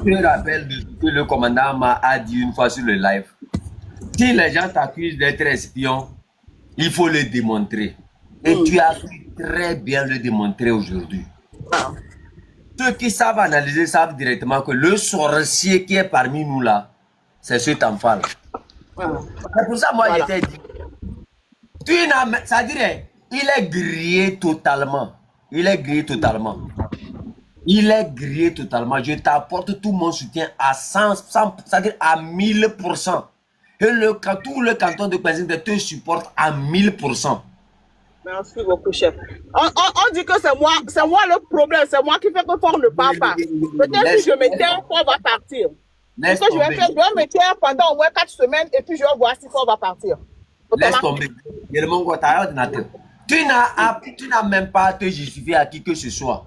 me rappelle de ce que le commandant a dit une fois sur le live. Si les gens t'accusent d'être espion, il faut le démontrer. Et tu as su très bien le démontrer aujourd'hui. Ceux qui savent analyser savent directement que le sorcier qui est parmi nous là, c'est cet enfant-là. C'est pour ça moi j'étais dit. C'est-à-dire, il est grillé totalement. Il est grillé totalement. Il est grillé totalement. Je t'apporte tout mon soutien à 100 c'est-à-dire à 1000%. Et tout le canton de Pézine te supporte à 1000%. Merci beaucoup, chef. On dit que c'est moi le problème, c'est moi qui fais que Fort ne part pas. Peut-être si je me tais, Fort va partir. Ce que je vais faire, je vais me taire pendant au moins 4 semaines et puis je vais voir si Fort va partir. Laisse tomber. Tu n'as même pas à te justifier à qui que ce soit.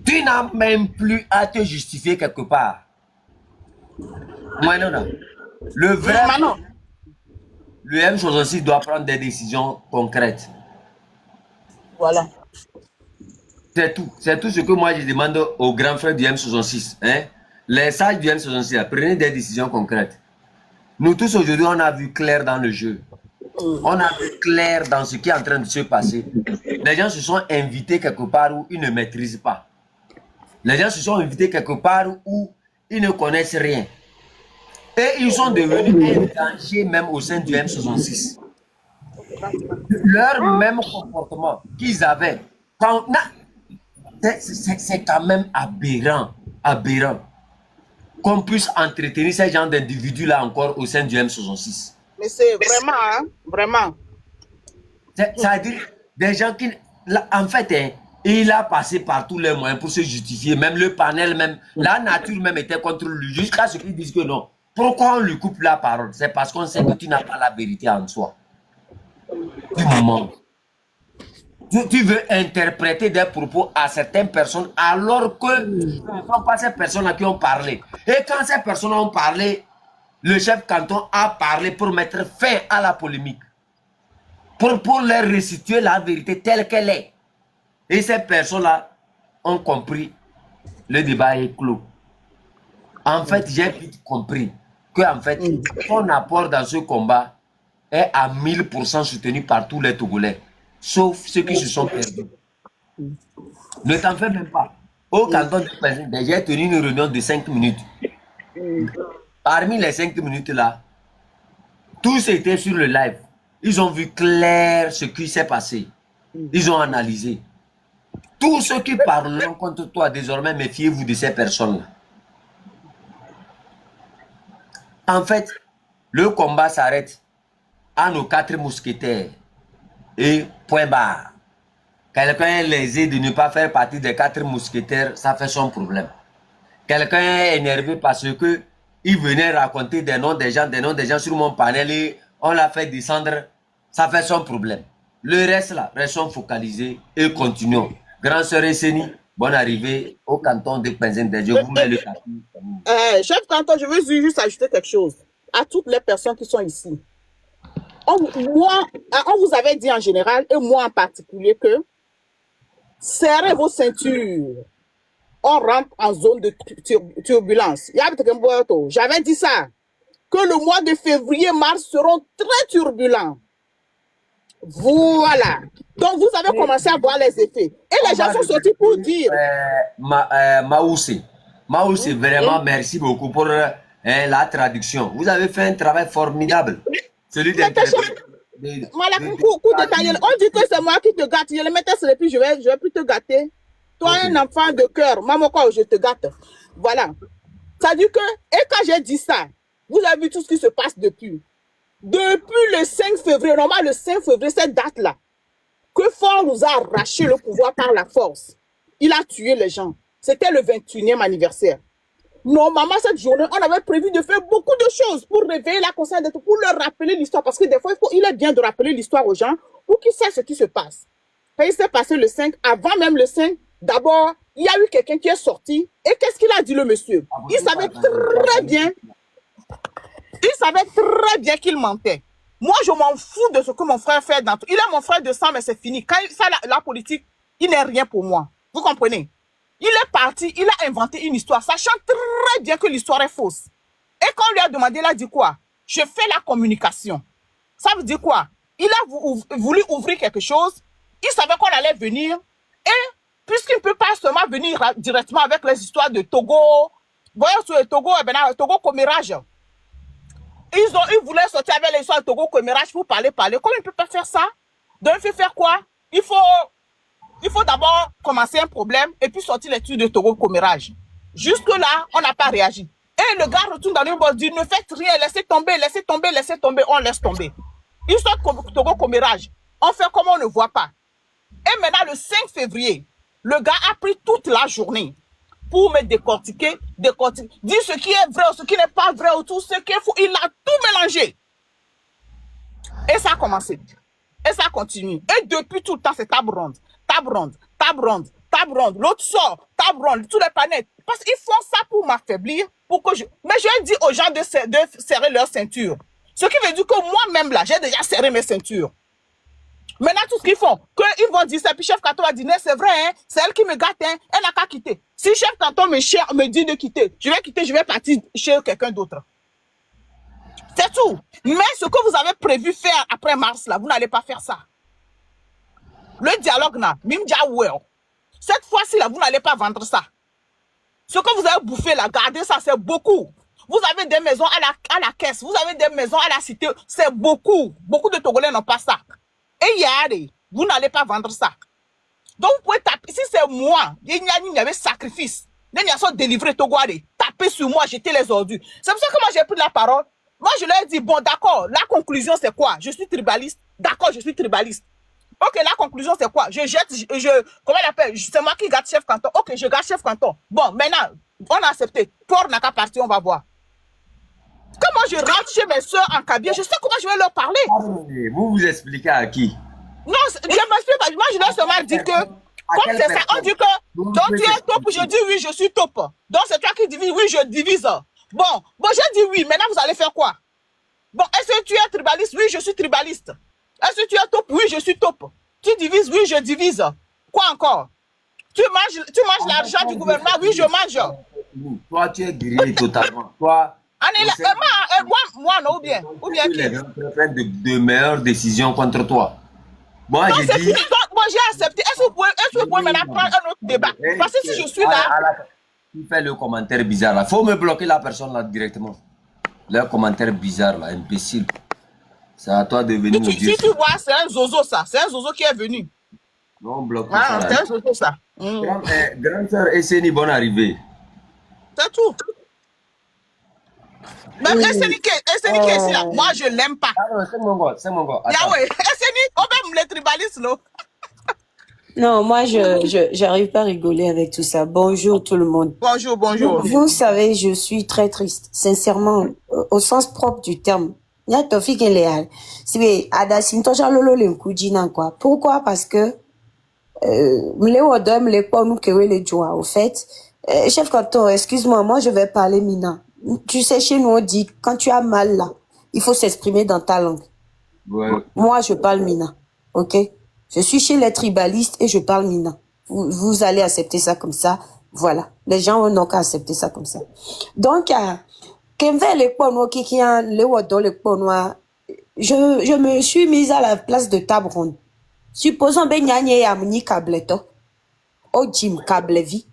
Tu n'as même plus à te justifier quelque part. Moi, non. Le vrai... Le M66 doit prendre des décisions concrètes. Voilà. C'est tout. C'est tout ce que moi je demande aux grands frères du M66. Hein? Les sages du M66, prenez des décisions concrètes. Nous tous aujourd'hui, on a vu clair dans le jeu. On a vu clair dans ce qui est en train de se passer. Les gens se sont invités quelque part où ils ne maîtrisent pas. Les gens se sont invités quelque part où ils ne connaissent rien. Et ils sont devenus un danger même au sein du M66. Leur même comportement qu'ils avaient, c'est quand même aberrant. Aberrant. Qu'on puisse entretenir ces gens d'individus-là encore au sein du M66. Mais c'est vraiment, hein, vraiment. C'est-à-dire des gens qui, en fait, hein, il a passé par tous les moyens pour se justifier. Même le panel, même la nature même était contre lui. Jusqu'à ce qu'ils disent que non. Pourquoi on lui coupe la parole? C'est parce qu'on sait que tu n'as pas la vérité en soi. Du moment. Tu veux interpréter des propos à certaines personnes alors que ce ne sont pas ces personnes-là qui ont parlé. Et quand ces personnes ont parlé, le chef canton a parlé pour mettre fin à la polémique. Pour leur restituer la vérité telle qu'elle est. Et ces personnes-là ont compris. Le débat est clos. En fait, j'ai vite compris que en fait, son apport dans ce combat est à 1000% soutenu par tous les Togolais. Sauf ceux qui se sont perdus. Ne t'en fais même pas. Au canton de Pézine, j'ai tenu une réunion de 5 minutes. Parmi les 5 minutes là, tous étaient sur le live. Ils ont vu clair ce qui s'est passé. Ils ont analysé. Tous ceux qui parleront contre toi désormais, méfiez-vous de ces personnes-là. En fait, le combat s'arrête à nos 4 mousquetaires. Et point barre. Quelqu'un est lésé de ne pas faire partie des 4 mousquetaires, ça fait son problème. Quelqu'un est énervé parce que il venait raconter des noms des gens sur mon panel et on l'a fait descendre, ça fait son problème. Le reste là, restons focalisés et continuons. Grand sœur Esseni, bonne arrivée au canton de Pézine. Je vous mets le tapis. Chef canton, je veux juste ajouter quelque chose à toutes les personnes qui sont ici. On vous avait dit en général, et moi en particulier, que serrez vos ceintures. On rentre en zone de turbulence. J'avais dit ça, que le mois de février-mars seront très turbulents. Voilà. Donc, vous avez commencé à voir les effets. Et les gens sont sortis pour dire... Maoussé, vraiment, merci beaucoup pour la traduction. Vous avez fait un travail formidable. Celui d'interpréter. On dit que c'est moi qui te gâte. Je le mettais sur les pieds, je vais plus te gâter. Toi, un enfant de cœur, maman, quoi, je te gâte. Voilà. Ça dit que, et quand j'ai dit ça, vous avez vu tout ce qui se passe depuis. Depuis le 5 février, normalement le 5 février, cette date-là, que Fort nous a arraché le pouvoir par la force. Il a tué les gens. C'était le 21e anniversaire. Normalement, cette journée, on avait prévu de faire beaucoup de choses pour réveiller la conscience d'être, pour leur rappeler l'histoire. Parce que des fois, il est bien de rappeler l'histoire aux gens pour qu'ils sachent ce qui se passe. Quand il s'est passé le 5, avant même le 5, d'abord, il y a eu quelqu'un qui est sorti. Et qu'est-ce qu'il a dit, le monsieur? Il savait très bien. Il savait très bien qu'il mentait. Moi, je m'en fous de ce que mon frère fait. Il est mon frère de sang, mais c'est fini. Quand ça, la politique, il n'est rien pour moi. Vous comprenez? Il est parti, il a inventé une histoire, sachant très bien que l'histoire est fausse. Et quand on lui a demandé, il a dit quoi? Je fais la communication. Ça veut dire quoi? Il a voulu ouvrir quelque chose, il savait qu'on allait venir, et puisqu'il ne peut pas seulement venir directement avec les histoires de Togo, voyez sur le Togo, Togo commérage. Ils voulaient sortir avec les histoires de Togo commérage pour parler. Comme il ne peut pas faire ça, donc il faut faire quoi? Il faut d'abord commencer un problème et puis sortir les trucs de Togo commérage. Jusque-là, on n'a pas réagi. Et le gars retourne dans le bord, dit ne faites rien, laissez tomber, on laisse tomber. Il sort Togo commérage. On fait comme on ne voit pas. Et maintenant, le 5 février, le gars a pris toute la journée pour me décortiquer, dire ce qui est vrai ou ce qui n'est pas vrai ou tout ce qu'il faut. Il a tout mélangé. Et ça a commencé. Et ça continue. Et depuis tout le temps, c'est table ronde. L'autre sort, table ronde, tous les planètes. Parce qu'ils font ça pour m'affaiblir, pour que je... Mais je dis aux gens de serrer leur ceinture. Ce qui veut dire que moi-même, là, j'ai déjà serré mes ceintures. Maintenant, tout ce qu'ils font, qu'ils vont dire ça, puis chef Kanton va dire, c'est vrai, hein, c'est elle qui me gâte, hein, elle n'a qu'à quitter. Si chef Kanton me dit de quitter, je vais partir chez quelqu'un d'autre. C'est tout. Mais ce que vous avez prévu faire après mars, là, vous n'allez pas faire ça. Le dialogue, là, cette fois-ci, là, vous n'allez pas vendre ça. Ce que vous avez bouffé, là, gardez ça, c'est beaucoup. Vous avez des maisons à la caisse, vous avez des maisons à la cité, c'est beaucoup. Beaucoup de Togolais n'ont pas ça. Et Yare, vous n'allez pas vendre ça. Donc, vous pouvez taper. Si c'est moi, il y avait sacrifice. Les gens sont délivrés, Togoare. Tapez sur moi, jeter les ordures. C'est pour ça que moi, j'ai pris la parole. Moi, je leur ai dit, bon, d'accord, la conclusion, c'est quoi? Je suis tribaliste. D'accord, je suis tribaliste. Ok, la conclusion, c'est quoi? Comment on appelle? C'est moi qui garde chef Kanton. Ok, je garde chef Kanton. Bon, maintenant, on a accepté. Port n'a qu'à partir, on va voir. Comment je rentre chez mes soeurs en Kabia, je sais comment je vais leur parler. Vous vous expliquez à qui? Non, je m'explique pas. Moi, je leur seulement dit que, comme c'est ça, on dit que, donc tu es top, je dis oui, je suis top. Donc c'est toi qui divises, oui, je divise. Bon, j'ai dit oui, maintenant vous allez faire quoi? Bon, est-ce que tu es tribaliste? Oui, je suis tribaliste. Est-ce que tu es top? Oui, je suis top. Tu divises? Oui, je divise. Quoi encore? Tu manges l'argent du gouvernement? Oui, je mange. Toi, tu es grillé totalement. Toi, moi, non, ou bien qui? Les gens prennent de meilleures décisions contre toi. Moi, non, j'ai dit... Moi, j'ai accepté. Est-ce que vous pouvez maintenant prendre un autre débat? Parce que si je suis là... Tu fais le commentaire bizarre là. Faut me bloquer la personne là directement. Le commentaire bizarre là, imbécile. C'est à toi de venir me dire. Si tu vois, c'est un zozo ça. C'est un zozo qui est venu. Non, bloque ça. C'est un zozo ça. Grande sœur Esseni, bonne arrivée. C'est tout. Même Esseni qui est ici là, moi je l'aime pas. Ah non, c'est mon gars. Yahweh, Esseni, on va me les tribalistes là. Non, moi, j'arrive pas à rigoler avec tout ça. Bonjour tout le monde. Bonjour. Vous savez, je suis très triste, sincèrement, au sens propre du terme. Pourquoi? Parce que au fait, chef Kanton, excuse-moi, moi je vais parler Mina. Tu sais, chez nous on dit, quand tu as mal là, il faut s'exprimer dans ta langue. Ouais. Moi, je parle Mina, ok? Je suis chez les tribalistes et je parle Mina. Vous allez accepter ça comme ça. Voilà. Les gens n'ont qu'à accepter ça comme ça. Donc, je me suis mise à la place de table ronde. Supposons ben nyanye ya mni kableto. O jim kablevi.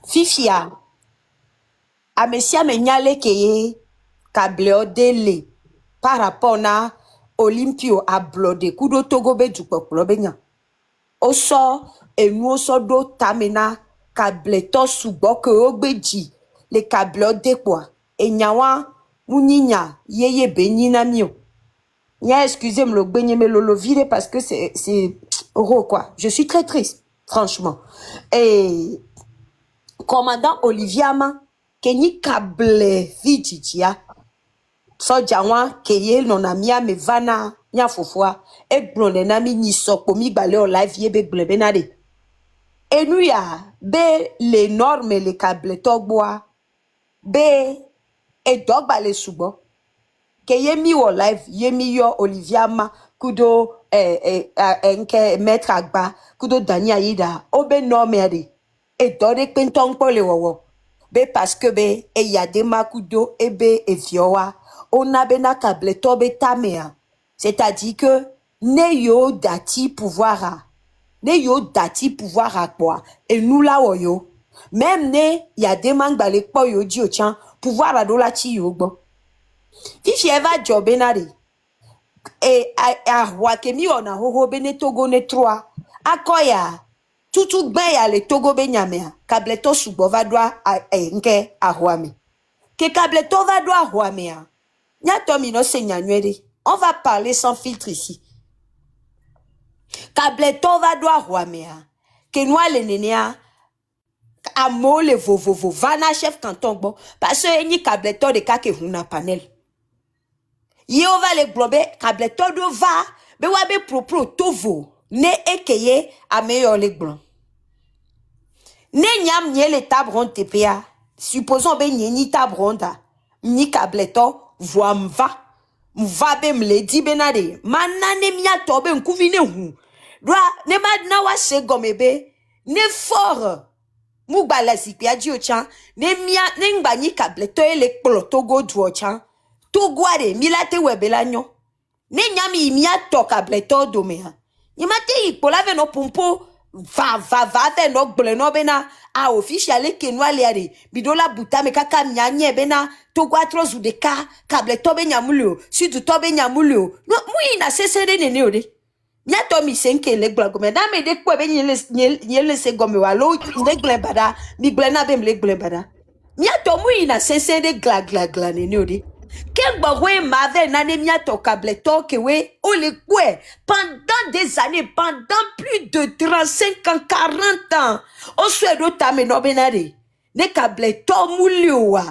Fifia. Amesia me nyale keye kableo dele. Par rapport na Olympio a blodé kudo togo be dukpokplo benya. Oso enu oso do tamena kableto subo ke ogbeji le kableo dekwa. Enyawa muninya yeye benyina mio. Nya excusez-moi le benye me lolo vide parce que c'est oh quoi. Je suis très triste, franchement. Et commandant Olivier Ama keni kable vijitia. So jawa keye nonamia me vana nya fofua e blonde na mi ni sokpo mi gbale o live ye be glebe na de enu ya be les normes le kable togboa be e dogba le subo keye mi o live ye mi yo Olivier Ama kudo enke maître agba kudo Dani Aida obe norme de et donne penton pour le wawo. Be parce que be e ya de makudo e be e vioa. On a bena kable tobe tamea. C'est-à-dire que ne yo dati pouvoir a. Ne yo dati pouvoir à quoi. Et nous là yo. Même ne ya de mang balek po yo di tiens pouvoir à do la ti yo bon. Fifi eva jobenari. Et a wakemi on a hoho bene togo ne 3. Akoya. Tutu ben ya le togo benyamea. Kableto subo va doa nke a huame. Que kableto va doa huamea. Nya tomi no se nyanywere. On va parler sans filtre ici. Kableto va doa huamea. Que noa le nenea. Amo le vovovo. Vana chef canton bon. Parce que ni kableto de kake huna panel. Yo va le globe. Kableto do va. Be wabe propro tovo. Ne ekeye a meilleur le blanc. Ne nyam nye le tabron TPA. Supposons ben nye ni tabronda. Ni kableto voa mva. Mva be mle di benade. Manane mia tobe nkuvine hu. Dwa ne madna wa se gomebe. Ne fort. Mugba la zipia di ochan. Ne mia ne ngba ni kableto ele kplo togo du ochan. Togware milate webela nyon. Ne nyami mia to kableto domea. Yimate ikpola ve no pompo. Va ve no gble no bena a officiale ke no aliare bidola buta me kaka nyanye bena to gwatro zu de ka kable to be nyamulio si tu to be nyamulio no mu ina sesere ne ode nya to mi senke le gble gome da me de ko be nyele se gome wa lo le gble bada mi gble na be le gble bada nya to mu ina sesere gla ne ode quel bagoué m'avait nané miato kableto que we o le kwe pendant des années pendant plus de 35 ans 40 ans o suedo tame no benare ne kableto muliowa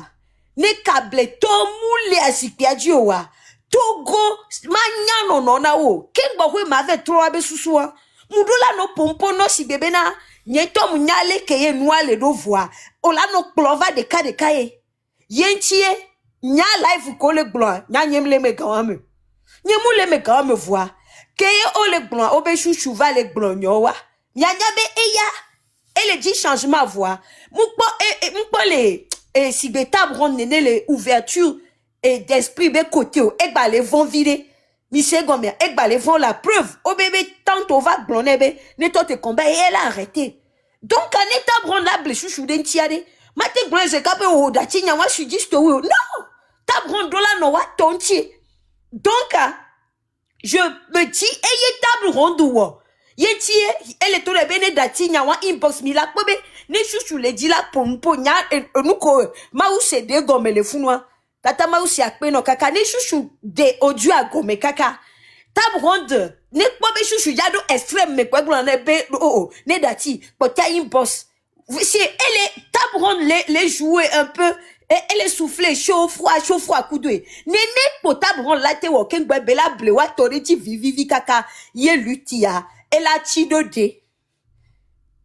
ne kableto muli asipiadiowa togo manyano nona o quel bagoué m'avait trop abe susua mudula no pompo no si bebena nyeto munyale keye noale do voix o la no clova de kaye yentie nya life ko le blanc nya nyem le me gawame nyemu le me gawame voix que o le blanc o be chouchou va le blanc nyowa nya be eya et le dit changement voix mukpo le si beta bron nene le ouverture et d'esprit be côté o e ba le vont virer mi se gombe e ba le vont la preuve o bébé tant on va blanc nebe ne to te combat et elle a arrêté donc en état bron la ble chouchou den tiade mate blanc je kape o da ti nya wa suis dit non tabron dola no wa tonti. Donc, je me dis, eye tabron douwa. Yeti, elle est tout le bene dati nya wa inbox mi la kobe. Ne chouchou le di la pompo nya nuko ma ou se de gome le funwa. Tata ma ou si akpe no kaka ne chouchou de audio a gome kaka. Tabron de ne kobe chouchou yado extrême me kwa glan ne be ne dati pota inbox. Si elle est tabron les jouer un peu. Et elle est soufflée, chaud, froid, coudoué. Néné, potable, on l'a te woken, bela, blewa, toriti, vivi, kaka, ye lutia, elle a tidode.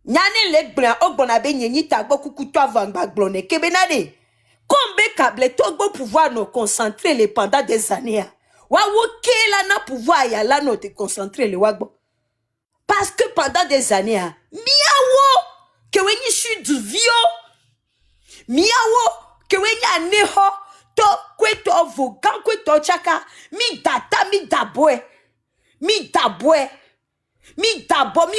Nyane lek blanc, ok bonabe, nyenyi, tagbo, kukuto, avant, bagblone, kebenade. Combien câble, togo pouvoir nous concentrer les pendant des années. Wawoke, là, na pouvoir, ya là, nous te concentrer les wagbo. Parce que pendant des années, miawo, que wenyi suis du vieux, miawo, que wenya neho to kweto vogan kweto chaka mi data mi daboe mi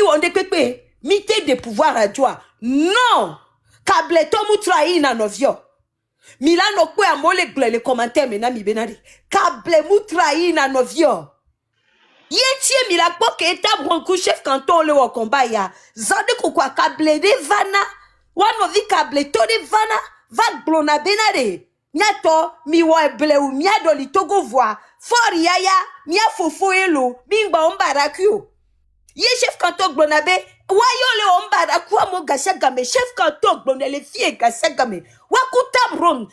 wonde pepe mi te de pouvoir à toi non kable to mu trahi na novio milano kwe amole gle les commentaires mena mi benade kable mu trahi na novio yetie mi la poke eta bronco chef canton le wa combat ya zande ko kwa kable de vana one of the kable to de vana va blona benade nyato mi wa bleu mi adoli togo voix for yaya mi afofo elo bingba ombaraku ye chef canton blona be wa yo le ombaraku mo gasagame chef canton blona le fie gasagame wa ku tabron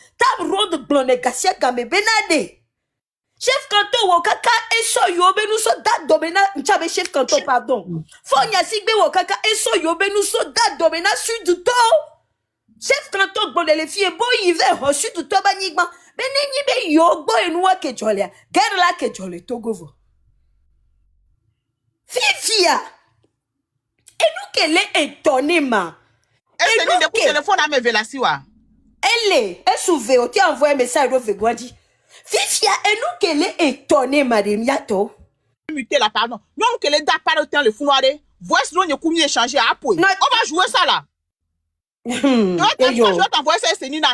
de blona gasagame benade chef canton wo kaka eso yo benu so dat domena nchabe chef canton pardon fonya sigbe wo kaka eso yo benu so dat domena sud to chef canton bon les filles bon il va reçu tout banigman beneni be yo bo enwa ke jolia guerre la ke jole togovo fifia et nous qu'elle est étonné ma Elle s'est dit de téléphone à mes Vélasiwa. Elle souve, tu as envoyé un message au Vegwadi. Fifia, et nous qu'elle est étonnée, madame Yato. Muter la pardon. Non, qu'elle est pas le temps, le founoiré. Voici l'on est commis échanger à Apoy. On va jouer ça là. Je vais t'envoyer ça, c'est Nina.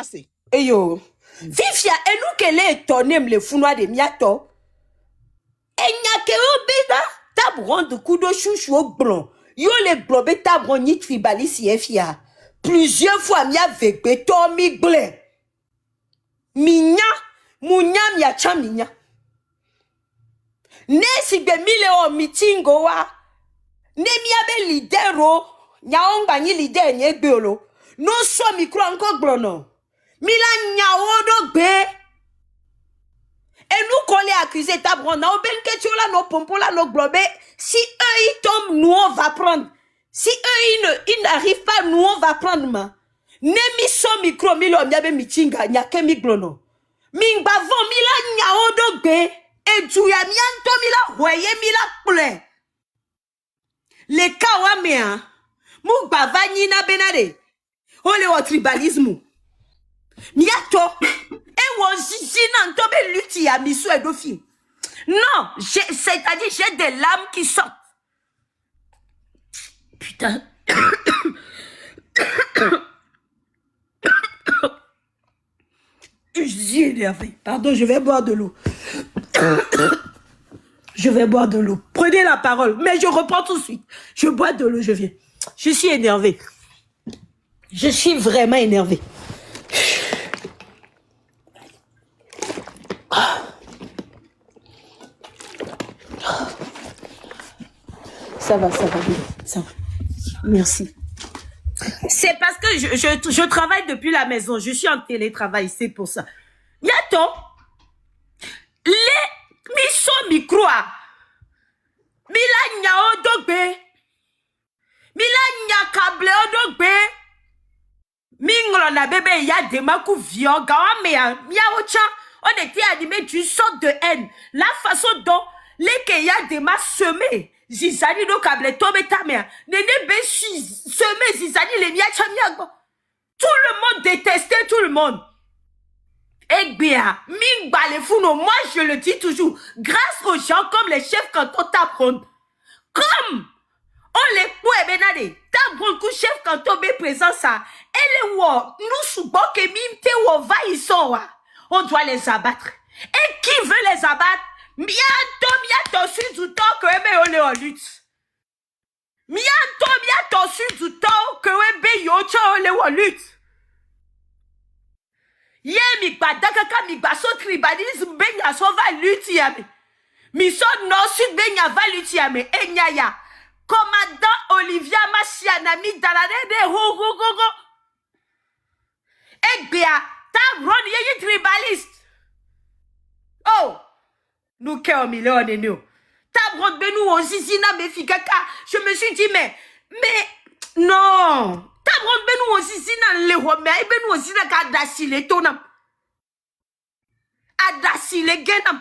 Et yo. Fifia, et nous qu'elle est étonnée, le founoir de Miato. Et n'y a que un béda, tabron de coup de chouchou au blanc. Yo les blobé tabron ni tribali si fia. Plusieurs fois, m'y avec béton mi blé. Minya, mounya m'y a chaminya. Ne si be mile o mitingo wa. Ne mi abe lidero. Nya onga ni lider nye beolo. No so micro encore blono. Mila nya odo be. Et nous qu'on les accusés tabron. Na oben que tu la no pompo la no globé. Si eux ils tombent, nous on va prendre. Si eux ils n'arrivent pas, nous on va prendre ma. Ne mi so micro milo miabe mitinga nya ke mi glono. Mingba von mila nya odo be. Et tu ya mianto mila voye mila ple. Le kawa mea. Mou bavani na benade. Ole o tribalisme. Miato. Et wo zizi nan tobe luti ya miso et dofi. Non, c'est-à-dire j'ai des larmes qui sortent. Putain. Je suis énervé. Pardon, je vais boire de l'eau. Je vais boire de l'eau. Prenez la parole. Mais je reprends tout de suite. Je bois de l'eau, je viens. Je suis énervé. Je suis vraiment énervé. Ça va bien. Ça va. Merci. C'est parce que je travaille depuis la maison. Je suis en télétravail, c'est pour ça. Yato, les miso microa, mila nya odogbe, mila nya kable odogbe, minglo na bébé ya demaku vion, gawa mea, miaocha, on était animé d'une sorte de haine. La façon dont les keya dema semé. Zizani no kable tobe ta mea. Nene beshi semé zizani les miacha miagbo. Tout le monde détestait tout le monde. Eh bien, mingba les founo, moi je le dis toujours, grâce aux gens comme les chefs canton t'apprennent. Comme on les pouvait benade, t'apprennent que chef canton be présent ça. Et les wa, nous soubons que mimte wa va ils sont wa. On doit les abattre. Et qui veut les abattre? Miato sur du temps que ebe ole en lutte. Miato sur du temps que ebe yocho ole en lutte. Ye mi badakaka mi baso tribalisme benya so va lutte yame. Mi so no sud benya va lutte yame. Enyaya. Commandant Olivia Massiana mi dalade de ho. Egbea ta ron ye tribaliste. Oh. Nous qui sommes millions de nous. Tabron benou on zizina me fikaka. Je me suis dit mais non. Tabron benou on zizina le roi mais benou on zizina ka dasi le tonam. Adasi le genam.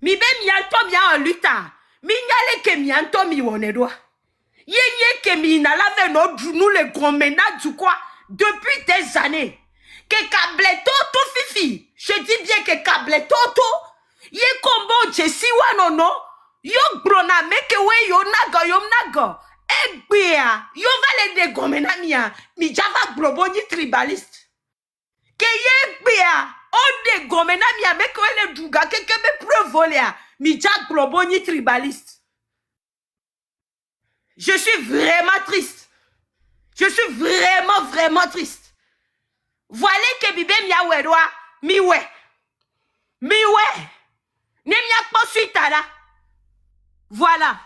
Mi be mianto mia en luta. Mi nyale ke mianto mi wone doa. Ye ke mi na lave no nous les gros ménages du quoi depuis des années. Que Kableto to fifi. Je dis bien que Kableto to. Ye combo Jessie wanono. Yo brona meke we yo naga. Egbea. Yo vale de gomena mia. Mi java globoni tribaliste. Que ye egbea. O de gomena mia meke we le duga. Que me prevolea. Mi java globoni tribaliste. Je suis vraiment triste. Je suis vraiment triste. Voilà que bibé mia wedwa miwe. Ne mia pas suite là. Voilà.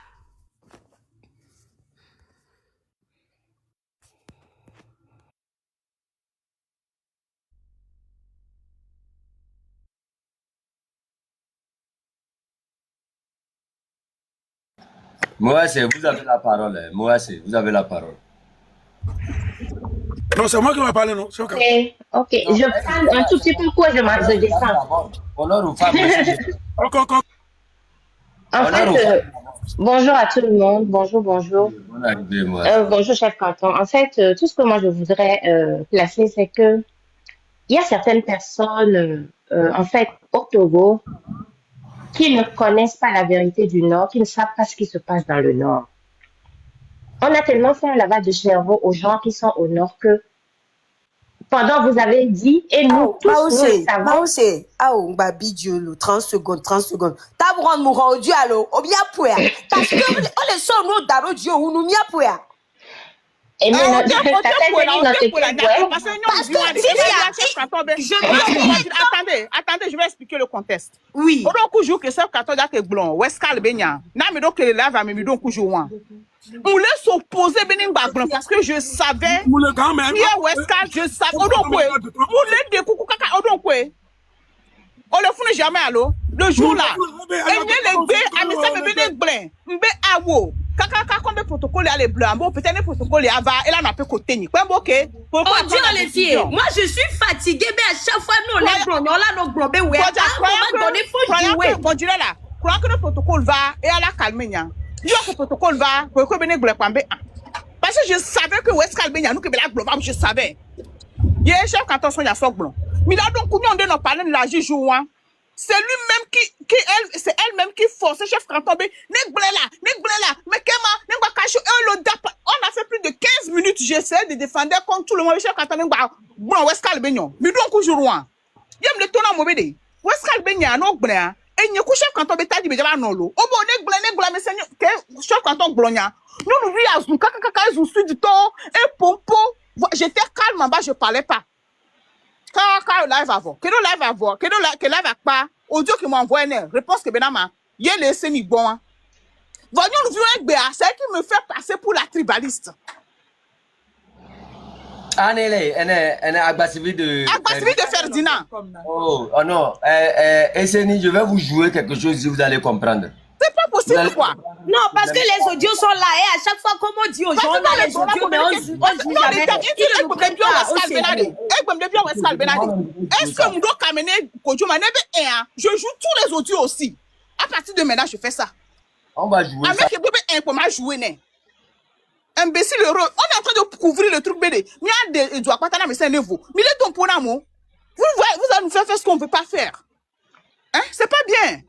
Moi, c'est vous avez la parole. Moi, c'est vous avez la parole. Non, c'est moi qui vais parler, non? Ok, je parle un tout petit peu quoi, je descends. Honneur aux femmes. En fait, Bonjour à tout le monde. Bonjour, bonjour. Bonne arrivée, moi. Bonjour, chef canton. En fait, tout ce que moi je voudrais placer, c'est que il y a certaines personnes, en fait, au Togo, qui ne connaissent pas la vérité du Nord, qui ne savent pas ce qui se passe dans le Nord. On a tellement fait un lavage de cerveau aux gens qui sont au Nord que pendant vous avez dit, et nous tous, nous le savons. Maoussé, babi Diolo, 30 secondes, 30 secondes. Tabouran mourra au dialo, au bien pouya. Parce que on les sort nous d'aro Dieu ou nous mia pouya. Et Ah, maintenant, on tient pour la parce parce que attendez, je vais expliquer le contexte. Oui. On a jour que ça quand on que blanc, Westcal Benya. Na me donc que là va me mi donc jouer. On laisse s'opposer Benin Blanc parce que je savais Pierre Westcal, je savais on donc quoi. On les de coucou kaka on donc quoi. On le fune jamais allo. Le jour là. Et les bé a mis ça me Benin Blanc. Mbe awo. Kaka comme protocole à les blancs, bon peut-être un protocole à va et là on a peu côté ni quoi OK. Oh Dieu les filles, moi je suis fatiguée mais à chaque fois nous on est blanc, on là nos globés ouais. À un moment donné faut jouer. Bon Dieu là. Crois que le protocole va et à la calmer nya. Yo que protocole va pour que Benin Blanc pambe. Parce que je savais que West Calbenia nous que la global je savais. Hier chef quand on ya sok blanc. Mais là donc nous on donne parler de la jouant. C'est lui-même c'est elle-même qui force chef canton B. Nek blela, mais kema, nek ba kacho et le dap. On a fait plus de 15 minutes, j'essaie de défendre contre tout le monde chef canton nek ba bon West Calbenia. Mais donc jour un. Yem le tona mobile. West Calbenia no blela. Et n'y a chef canton B t'a dit mais non lo. Oh bon nek blela mais seigneur chef canton blogna. Nous lui azou kaka ils ont su du temps et pompo. J'étais calme en bas, je parlais pas. Quand live avant, que live avant, que live à pas, audio qui m'envoie une réponse que benama, y'a laissé ni bon. Voyons le vieux avec Béa, c'est qui me fait passer pour la tribaliste. Elle est agressive de Ferdinand. Oh non, Esseni, je vais vous jouer quelque chose si vous allez comprendre. C'est pas possible quoi. Non, parce que les audios sont là et à chaque fois, comme on dit aux gens, on a les audios, mais on joue jamais. Est-ce que Moudo Kamene Kodjoma nebe je joue tous les audios aussi. À partir de maintenant, je fais ça. On va jouer ça. Avec bébé pour m'a jouer né. Imbécile heureux. On est en train de couvrir le truc BD. Mais il y a des doigts pas mais c'est nouveau. Mais les ton pour l'amour. Vous allez nous faire ce qu'on ne peut pas faire. Hein? C'est pas bien.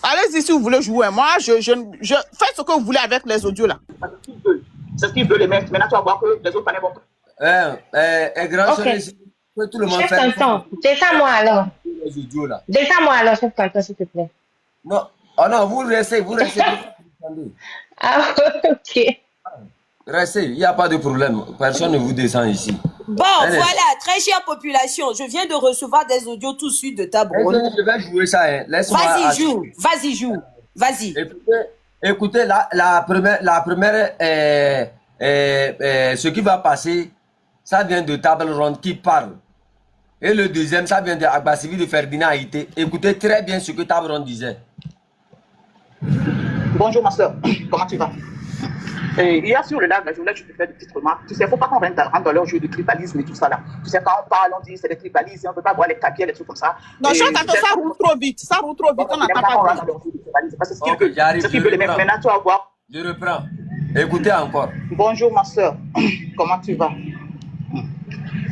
Allez-y si vous voulez jouer. Moi, je faites ce que vous voulez avec les audios là. C'est ce qu'ils veulent les mettre. Maintenant, tu vas voir que les autres panneaux vont. Grand tout le monde chef canton, descends-moi alors. Descends-moi alors, chef canton, s'il te plaît. Non, oh non, vous restez. Ah, ok. Restez, il n'y a pas de problème. Personne ne vous descend ici. Bon, voilà, très chère population, je viens de recevoir des audios tout de suite de Tabron. Je vais jouer ça. Hein. Vas-y, joue. Vas-y. Écoutez, la première ce qui va passer, ça vient de Table Ronde qui parle. Et le deuxième, ça vient de Agbasivi de Ferdinand Haïté. Écoutez très bien ce que Table Ronde disait. Bonjour ma soeur, comment tu vas? Hier sur le live, je voulais juste te faire des petites remarques. Tu sais, il ne faut pas qu'on rentre dans leur jeu de tribalisme et tout ça là. Tu sais, quand on parle, on dit c'est des tribalistes, on ne peut pas voir les capiers, les trucs comme ça. Non, je t'entends, ça roule trop vite. Ça roule trop vite, on n'entend pas. Parce que ce qu'ils veulent les mettre maintenant, tu vas voir. Je reprends. Écoutez encore. Bonjour ma soeur, comment tu vas?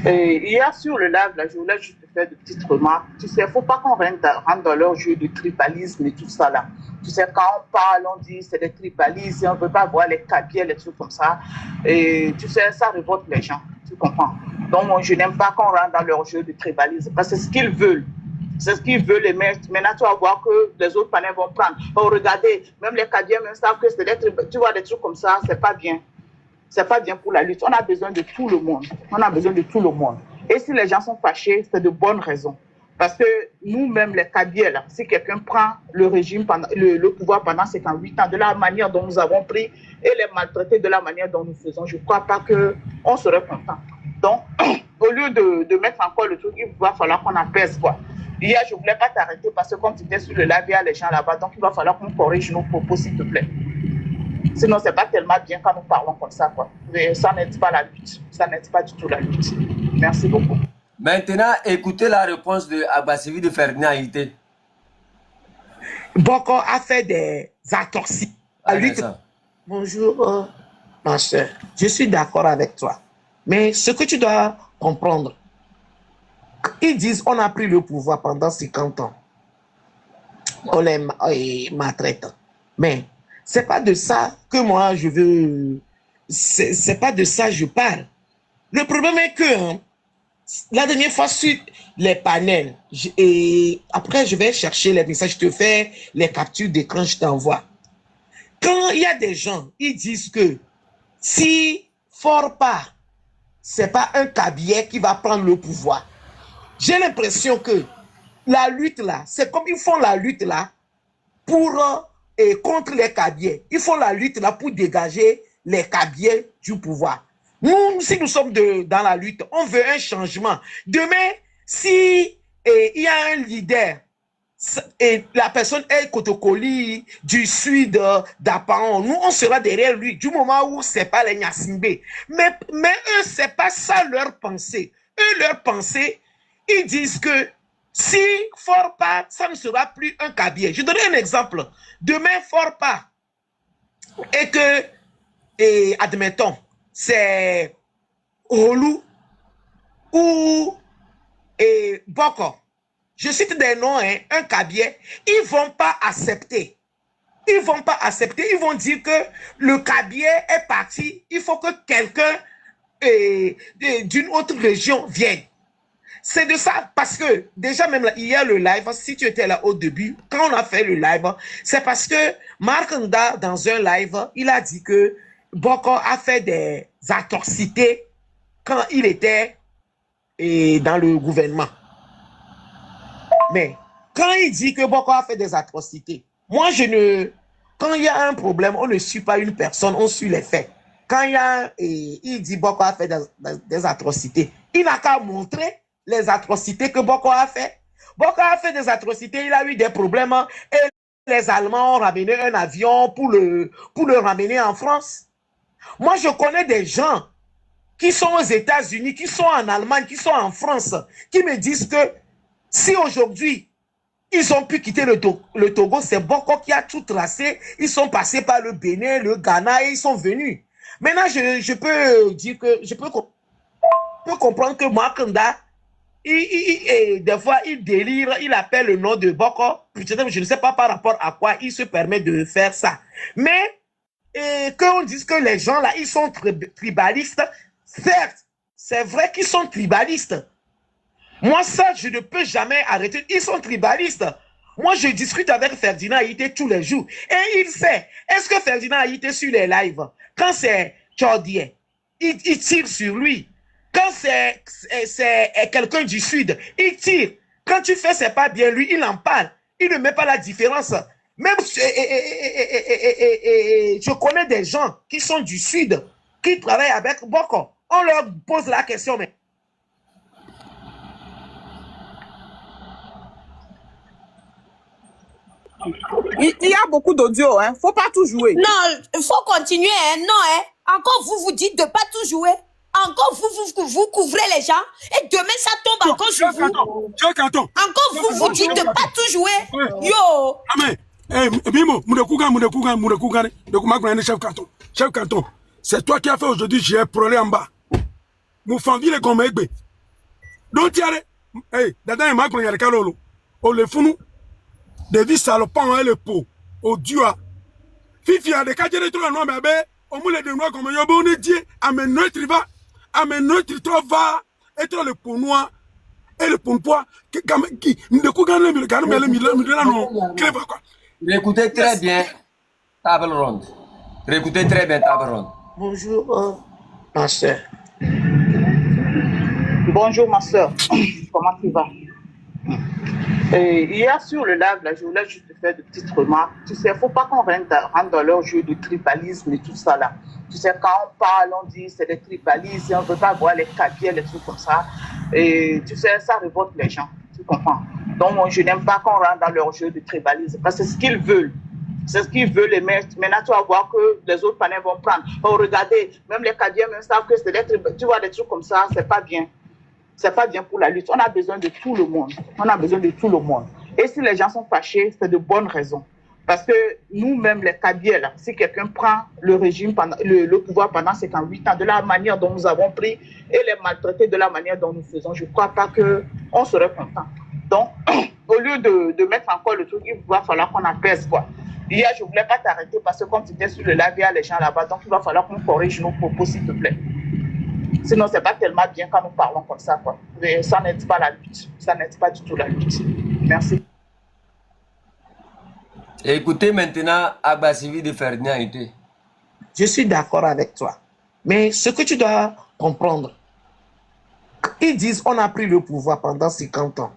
Hier sur le live, là, je voulais juste te faire des petites remarques. Tu sais, il ne faut pas qu'on rentre dans leur jeu de tribalisme et tout ça là. Tu sais, quand on parle, on dit c'est des tribalistes, on ne veut pas voir les cabiers, les trucs comme ça. Et tu sais, ça révolte les gens, tu comprends? Donc, moi, je n'aime pas qu'on rentre dans leur jeu de tribalisme parce que c'est ce qu'ils veulent. C'est ce qu'ils veulent les mettre. Maintenant, tu vas voir que les autres panels vont prendre. Oh, regardez, même les cabiers même savent que c'est des tribalistes. Tu vois, des trucs comme ça, c'est pas bien. C'est pas bien pour la lutte. On a besoin de tout le monde. On a besoin de tout le monde. Et si les gens sont fâchés, c'est de bonnes raisons. Parce que nous-mêmes, les Kabyles, là, si quelqu'un prend le régime, le pouvoir pendant 58 ans, de la manière dont nous avons pris et les maltraités de la manière dont nous faisons, je ne crois pas qu'on serait content. Donc, au lieu de mettre encore le truc, il va falloir qu'on apaise, quoi. Hier, je ne voulais pas t'arrêter parce que comme tu étais sur le live, il y a les gens là-bas, donc il va falloir qu'on corrige nos propos, s'il te plaît. Sinon, ce n'est pas tellement bien quand nous parlons comme ça, quoi. Mais ça n'aide pas la lutte. Ça n'aide pas du tout la lutte. Merci beaucoup. Maintenant, écoutez la réponse de Agbasivi de Ferdinand Haïté. Boko a fait des atrocités. Bonjour, ma soeur. Je suis d'accord avec toi. Mais ce que tu dois comprendre, ils disent on a pris le pouvoir pendant 50 ans. On les maltraite. Mais c'est pas de ça que moi je veux. C'est pas de ça que je parle. Le problème est que la dernière fois sur les panels, et après je vais chercher les messages, je te fais les captures d'écran, je t'envoie. Quand il y a des gens, ils disent que si Fort pas, c'est pas un cabinet qui va prendre le pouvoir. J'ai l'impression que la lutte là, c'est comme ils font la lutte là pour contre les cabinets. Ils font la lutte là pour dégager les cabinets du pouvoir. Nous, si nous sommes dans la lutte, on veut un changement. Demain, si il y a un leader et la personne est Kotokoli du sud d'Apaon, nous on sera derrière lui du moment où c'est pas les Nyasimbe. Mais eux, c'est pas ça leur pensée. Eux, leur pensée, ils disent que si Fort pas, ça ne sera plus un cabinet. Je donne un exemple. Demain, Fort pas, et que, admettons, c'est Olu ou Boko. Je cite des noms, hein, un cabinet. Ils ne vont pas accepter. Ils ne vont pas accepter. Ils vont dire que le cabinet est parti. Il faut que quelqu'un d'une autre région vienne. C'est de ça, parce que déjà même là, hier le live, si tu étais là au début, quand on a fait le live, c'est parce que Mark Nda, dans un live, il a dit que Boko a fait des atrocités quand il était dans le gouvernement. Mais quand il dit que Boko a fait des atrocités, moi quand il y a un problème, on ne suit pas une personne, on suit les faits. Quand il dit Boko a fait des atrocités, il n'a qu'à montrer les atrocités que Boko a fait. Boko a fait des atrocités, il a eu des problèmes et les Allemands ont ramené un avion pour le ramener en France. Moi, je connais des gens qui sont aux États-Unis, qui sont en Allemagne, qui sont en France, qui me disent que si aujourd'hui, ils ont pu quitter le Togo, c'est Boko qui a tout tracé. Ils sont passés par le Bénin, le Ghana et ils sont venus. Maintenant, je peux dire que je peux comprendre que Makanda, des fois, il délire, il appelle le nom de Boko. Je ne sais pas par rapport à quoi il se permet de faire ça. Mais qu'on dise que les gens là, ils sont tribalistes, certes, c'est vrai qu'ils sont tribalistes. Moi, ça, je ne peux jamais arrêter. Ils sont tribalistes. Moi, je discute avec Ferdinand Haïté tous les jours. Et il sait. Est-ce que Ferdinand Haïté sur les lives, quand c'est Tchordien, il tire sur lui. Quand c'est quelqu'un du sud, il tire. Quand tu fais c'est pas bien, lui, il en parle. Il ne met pas la différence. Même je connais des gens qui sont du sud, qui travaillent avec Boko. On leur pose la question, mais il y a beaucoup d'audio, hein. Faut pas tout jouer. Non, il faut continuer, hein. Non, hein. Encore vous dites de pas tout jouer. Encore vous couvrez les gens. Et demain, ça tombe encore sur vous. Encore vous dites de pas tout jouer. Yo. Amen. Chef canton, c'est toi qui as fait aujourd'hui, j'ai prolé en bas. Moufandi les gomegbe. Donc, tu as Dada et Macron, il y a le calolo. On le fout des vis salopants et le pot. Au dieu. Fifi a des cadres de tout le nom, mais au moule de noix comme un bon dieu, à mes neutres va, à mes neutres va, et le pot noir, et le pot poids, qui ne coupe le Écoutez très bien, table ronde. Écoutez très bien, table ronde. Bonjour, ma soeur. Bonjour, ma soeur. Comment tu vas? Hier sur le live, là, je voulais juste te faire de petites remarques. Tu sais, il ne faut pas qu'on rentre dans leur jeu de tribalisme et tout ça là. Tu sais, quand on parle, on dit c'est des tribalismes, on ne veut pas voir les cabiers, les trucs comme ça. Et tu sais, ça révolte les gens. Tu comprends? Donc, moi, je n'aime pas qu'on rentre dans leur jeu de tribalisme parce que c'est ce qu'ils veulent. C'est ce qu'ils veulent, les maîtres. Maintenant, tu vas voir que les autres panels vont prendre. Oh, regardez, même les cabiers même savent que c'est des tribalismes. Tu vois, des trucs comme ça, c'est pas bien. C'est pas bien pour la lutte. On a besoin de tout le monde. On a besoin de tout le monde. Et si les gens sont fâchés, c'est de bonnes raisons. Parce que nous-mêmes, les Kabyles, si quelqu'un prend le régime, le pouvoir pendant 58 ans, de la manière dont nous avons pris et les maltraités de la manière dont nous faisons, je ne crois pas qu'on serait content. Donc, au lieu de mettre encore le truc, il va falloir qu'on apaise, quoi. Hier, je ne voulais pas t'arrêter parce que comme tu étais sur le live, il y a les gens là-bas, donc il va falloir qu'on corrige nos propos, s'il te plaît. Sinon, ce n'est pas tellement bien quand nous parlons comme ça, quoi. Mais ça n'aide pas la lutte. Ça n'aide pas du tout la lutte. Merci. Écoutez maintenant Agbasivi de Ferdinand Ité. Je suis d'accord avec toi. Mais ce que tu dois comprendre, ils disent on a pris le pouvoir pendant 50 ans.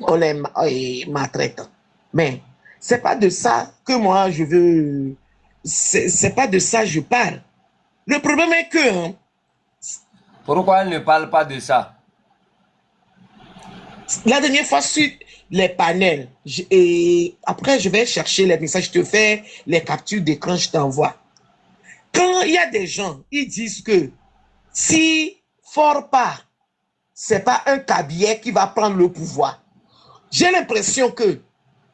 On les maltraite. Mais c'est pas de ça que moi je veux. C'est pas de ça que je parle. Le problème est que. Pourquoi elle ne parle pas de ça? La dernière fois sur les panels, et après je vais chercher les messages, je te fais les captures d'écran, je t'envoie. Quand il y a des gens, ils disent que si Fort part, c'est pas un Kabylie qui va prendre le pouvoir. J'ai l'impression que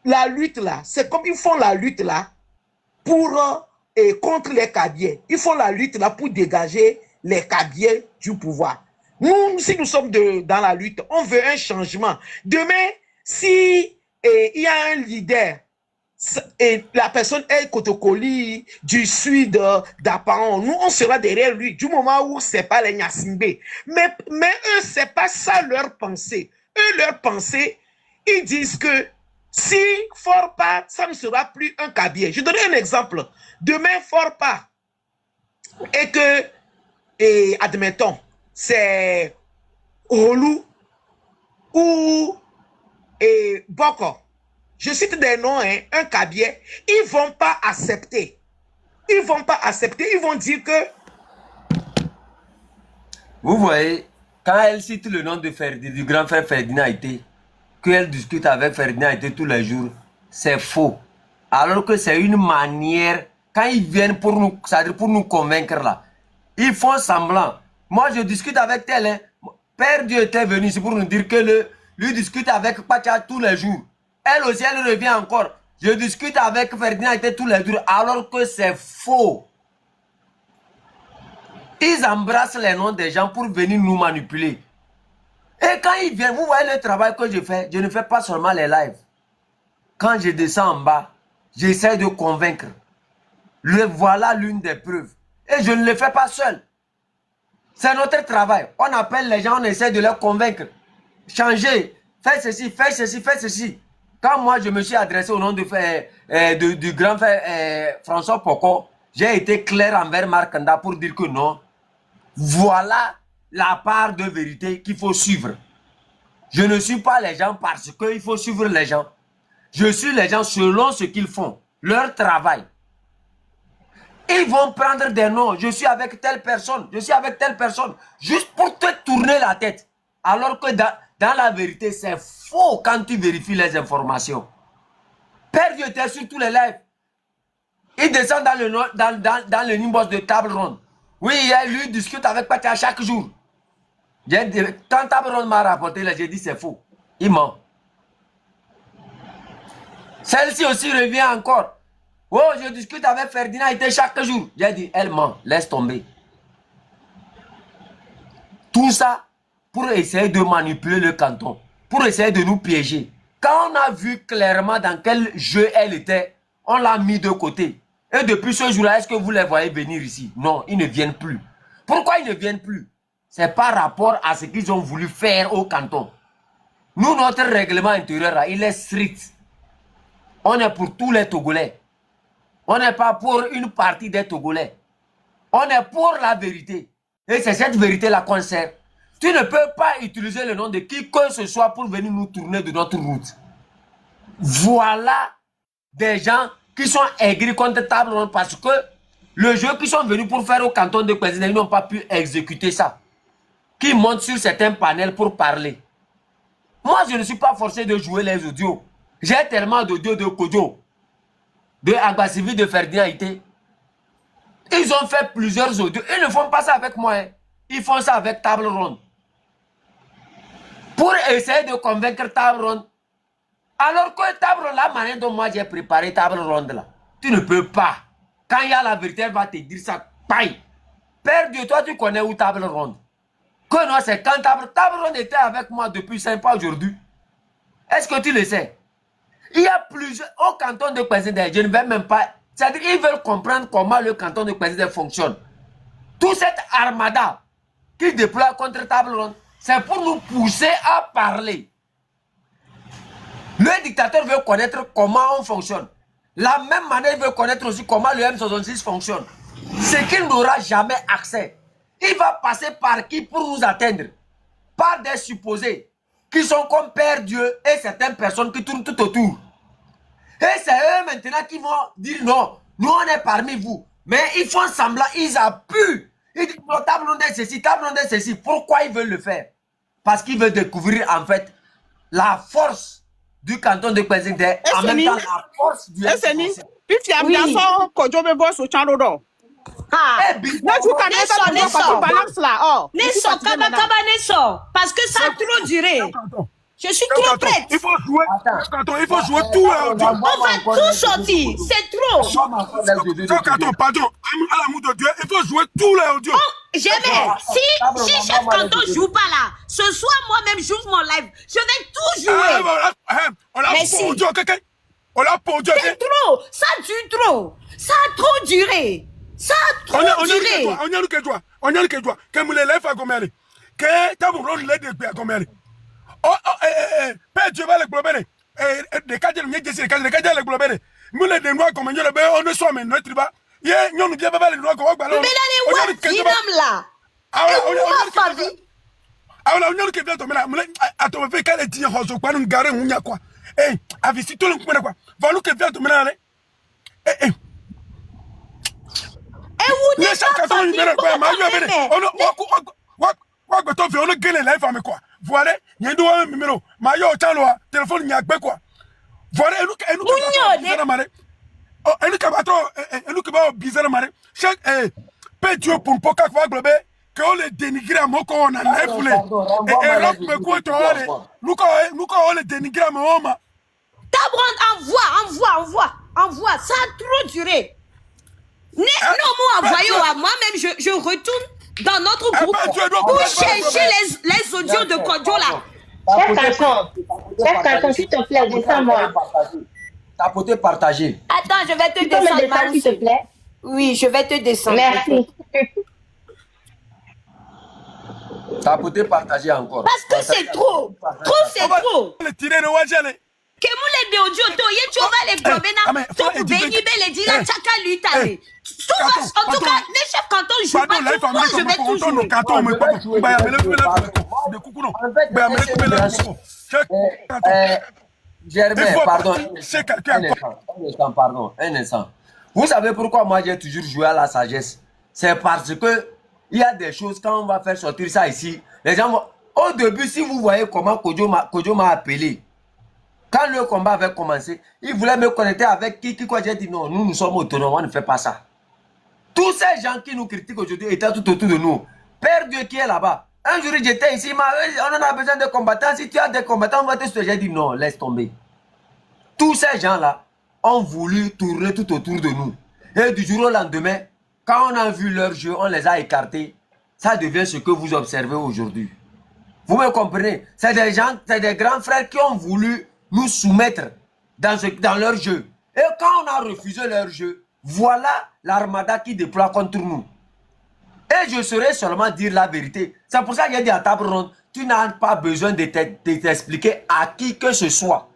la lutte là, c'est comme ils font la lutte là pour contre les Kabylie. Ils font la lutte là pour dégager les Kabylie du pouvoir. Nous, si nous sommes dans la lutte, on veut un changement. Demain, si il y a un leader et la personne est Kotokoli du sud d'Apaon, nous, on sera derrière lui du moment où c'est pas les Nyasimbe. Mais eux, c'est pas ça leur pensée. Eux, leur pensée, ils disent que si Fort part, ça ne sera plus un Kabylie. Je donne un exemple. Demain, Fort part et que, admettons, c'est Olu ou Boko. Je cite des noms, hein, un Kabylie. Ils ne vont pas accepter. Ils ne vont pas accepter. Ils vont dire que... Vous voyez, quand elle cite le nom de du grand frère Ferdinand Ité, qu'elle discute avec Ferdinand Ité tous les jours, c'est faux. Alors que c'est une manière, quand ils viennent pour nous, c'est-à-dire pour nous convaincre là, ils font semblant. Moi, je discute avec tel, hein. Père Dieu était venu ici pour nous dire que lui discute avec Pacha tous les jours. Elle aussi, elle revient encore. Je discute avec Ferdinand Ité tous les jours, alors que c'est faux. Ils embrassent les noms des gens pour venir nous manipuler. Et quand ils viennent, vous voyez le travail que je fais, je ne fais pas seulement les lives. Quand je descends en bas, j'essaie de convaincre. Voilà l'une des preuves. Et je ne le fais pas seul. C'est notre travail. On appelle les gens, on essaie de les convaincre. Changer, fais ceci, fais ceci, fais ceci. Quand moi je me suis adressé au nom du grand frère François Poko, j'ai été clair envers Marc Kanda pour dire que non. Voilà la part de vérité qu'il faut suivre. Je ne suis pas les gens parce qu'il faut suivre les gens. Je suis les gens selon ce qu'ils font, leur travail. Ils vont prendre des noms. Je suis avec telle personne, je suis avec telle personne, juste pour te tourner la tête. Alors que dans la vérité, c'est faux quand tu vérifies les informations. Père Dieu était sur tous les lives. Il descend dans le nimbos de table ronde. Oui, lui discute avec Pacha chaque jour. Quand table ronde m'a rapporté, j'ai dit c'est faux. Il ment. Celle-ci aussi revient encore. Oh, je discute avec Ferdinand Ité chaque jour. J'ai dit, elle ment, laisse tomber. Tout ça pour essayer de manipuler le canton, pour essayer de nous piéger. Quand on a vu clairement dans quel jeu elle était, on l'a mis de côté. Et depuis ce jour-là, est-ce que vous les voyez venir ici? Non, ils ne viennent plus. Pourquoi ils ne viennent plus? C'est par rapport à ce qu'ils ont voulu faire au canton. Nous, notre règlement intérieur, il est strict. On est pour tous les Togolais. On n'est pas pour une partie des Togolais. On est pour la vérité. Et c'est cette vérité-là qu'on sert. Tu ne peux pas utiliser le nom de qui que ce soit pour venir nous tourner de notre route. Voilà des gens qui sont aigris contre table ronde parce que le jeu qu'ils sont venus pour faire au canton de Président, ils n'ont pas pu exécuter ça. Qui montent sur certains panels pour parler. Moi, je ne suis pas forcé de jouer les audios. J'ai tellement d'audios de Kodjo, de Agbasivi, de Ferdinand Ité. Ils ont fait plusieurs audios. Ils ne font pas ça avec moi. Hein. Ils font ça avec table ronde. Pour essayer de convaincre table ronde Alors que table, la manière dont moi j'ai préparé table ronde là, tu ne peux pas. Quand il y a la vérité, elle va te dire ça. Paille. Père Dieu, toi tu connais où table ronde? Que non, c'est quand table ronde était avec moi depuis 5 pas aujourd'hui. Est-ce que tu le sais? Il y a plusieurs, au canton de Président, je ne vais même pas, c'est-à-dire qu'ils veulent comprendre comment le canton de Président fonctionne. Toute cette armada qui déploie contre table ronde, c'est pour nous pousser à parler. Le dictateur veut connaître comment on fonctionne. La même manière, il veut connaître aussi comment le M66 fonctionne. Ce qu'il n'aura jamais accès. Il va passer par qui pour nous atteindre? Par des supposés qui sont comme Père Dieu et certaines personnes qui tournent tout autour. Et c'est eux maintenant qui vont dire non, nous on est parmi vous. Mais ils font semblant, ils appuient. Ils disent non, table ronde est ceci, table ronde est ceci. Pourquoi ils veulent le faire? Parce qu'ils veulent découvrir en fait la force du canton de Président, en même temps la force du M66. Puis tu as bien ça, quand je vais voir ce channel. Ah, Là, tu connais ça, tu balance là. Oh. Nesso, Kaba Nesso, parce que ça a trop duré. Je suis trop prête. Il faut jouer. Il faut jouer tout l'audio. On va tout sortir. C'est trop. Canton, pardon. À l'amour de Dieu, il faut jouer tout l'audio. Jamais. Si chef canton joue pas là, ce soir moi-même j'ouvre mon live. Je vais tout jouer. On l'a pondu, ok? On l'a pondu, ok? C'est trop. Ça dure trop. Ça a trop duré. Ça a trop duré. On y a le que toi. On y a le que toi. Que nous les lèvres à Gomeri. Que t'as mon rôle de à Gomeri. Oh, Père Dieu va le globere. Les cadres, les cadres, les globere. Nous les noirs comme on ne soit mais notre bas. Yeah, nous ne pas les noirs comme on mais là, les films là. Alors, on a que bien tomber là. À ton fait, qu'elle est dit, on se parle, on garde, on y a quoi. Eh, avec si tout le monde quoi. Va nous que bien tomber là. Eh. Et vous dites pas famille. On a gagné la femme quoi. Voilà, il y a un numéro. Mayo Chaloa, téléphone n'y a pas quoi. Voilà, et nous qui va bizarre maré. Chaque Dieu pour pas qu'à glober que on les dénigre à mon qu'on a la foulée. Et là me quoi toi nous on les dénigre à mon homme. Tabrand envoie. Ça a trop duré. Non, moi envoyé à moi-même je retourne dans notre groupe pour chercher les audios de Kodjo là. Chef canton, s'il te plaît, descends-moi. Tapoter, partager. Attends, je vais te Tu peux me descendre, s'il te plaît? Oui, je vais te descendre. Merci. Tapoter, partager encore. Parce que c'est trop. C'est trop. Le tirer le wajale. Que nous les audio, tu vas les promener. Tu bénis les dire la chaka lui t'allez. En tout cas, les chefs canton jouent pas. Moi, je vais toujours jouer. Germain, pardon. Un instant. Vous savez pourquoi moi j'ai toujours joué à la sagesse? C'est parce que il y a des choses, quand on va faire sortir ça ici, les gens vont... Au début, si vous voyez comment Kodjo m'a appelé, quand le combat avait commencé, il voulait me connecter avec qui quoi, j'ai dit non, nous sommes autonomes, on ne fait pas ça. Tous ces gens qui nous critiquent aujourd'hui étaient tout autour de nous. Père Dieu qui est là-bas. Un jour j'étais ici, on en a besoin de combattants. Si tu as des combattants, on va te soutenir. J'ai dit non, laisse tomber. Tous ces gens-là ont voulu tourner tout autour de nous. Et du jour au lendemain, quand on a vu leur jeu, on les a écartés. Ça devient ce que vous observez aujourd'hui. Vous me comprenez? C'est des gens, c'est des grands frères qui ont voulu nous soumettre dans leur jeu. Et quand on a refusé leur jeu, voilà l'armada qui déploie contre nous. Et je saurais seulement dire la vérité. C'est pour ça que j'ai dit à table ronde, tu n'as pas besoin de t'expliquer à qui que ce soit.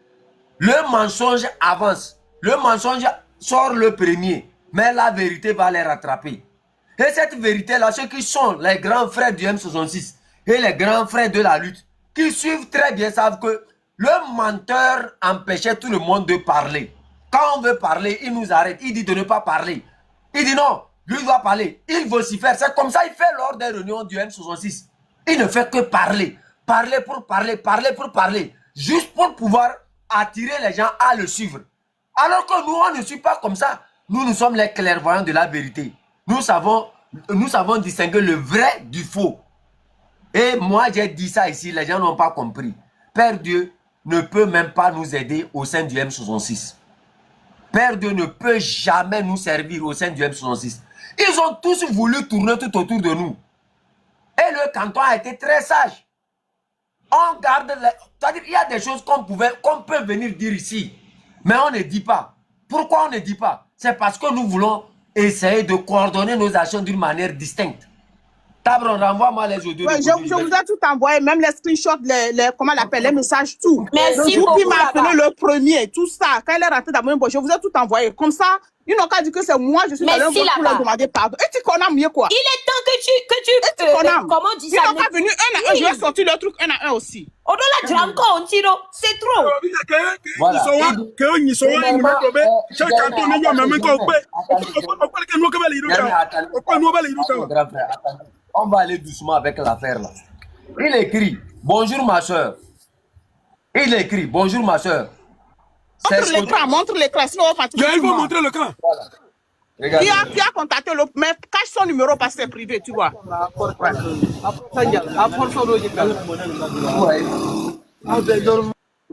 Le mensonge avance. Le mensonge sort le premier. Mais la vérité va les rattraper. Et cette vérité-là, ceux qui sont les grands frères du M66 et les grands frères de la lutte, qui suivent très bien, savent que le menteur empêchait tout le monde de parler. Quand on veut parler, il nous arrête. Il dit de ne pas parler. Il dit non, lui doit parler. Il vocifère. C'est comme ça qu'il fait lors des réunions du M66. Il ne fait que parler. Parler pour parler, parler pour parler. Juste pour pouvoir attirer les gens à le suivre. Alors que nous, on ne suit pas comme ça. Nous sommes les clairvoyants de la vérité. Nous savons distinguer le vrai du faux. Et moi, j'ai dit ça ici, les gens n'ont pas compris. Père Dieu, ne peut même pas nous aider au sein du M66. Père Dieu ne peut jamais nous servir au sein du M66. Ils ont tous voulu tourner tout autour de nous. Et le canton a été très sage. On garde... C'est-à-dire qu'il y a des choses qu'on peut venir dire ici. Mais on ne dit pas. Pourquoi on ne dit pas? C'est parce que nous voulons essayer de coordonner nos actions d'une manière distincte. Tabron, renvoie-moi les audios. Ouais, je vous ai tout envoyé, même les screenshots, comment on appelle, les messages, tout. Merci Le beaucoup, qui m'a appelé là-bas. le premier, tout ça. Quand elle est rentrée dans mon boîte, je vous ai tout envoyé. Comme ça, ils n'ont qu'à dire que c'est moi, je suis dans leur Merci, boîte pour leur là-bas. demander pardon. Et tu connais mieux quoi? Il est temps que tu comment on dit Ils ça? n'ont pas venu un à un, je vais sortir le truc un à un aussi. On doit la dire encore, on tire, c'est trop. Voilà. On va aller doucement avec l'affaire là. Il écrit, bonjour ma soeur. Il écrit, bonjour ma soeur. Montre l'écran, sinon on va partir. Il faut montrer l'écran. Voilà. Regardez. Qui a contacté l'autre, mais cache son numéro parce que c'est privé, tu vois.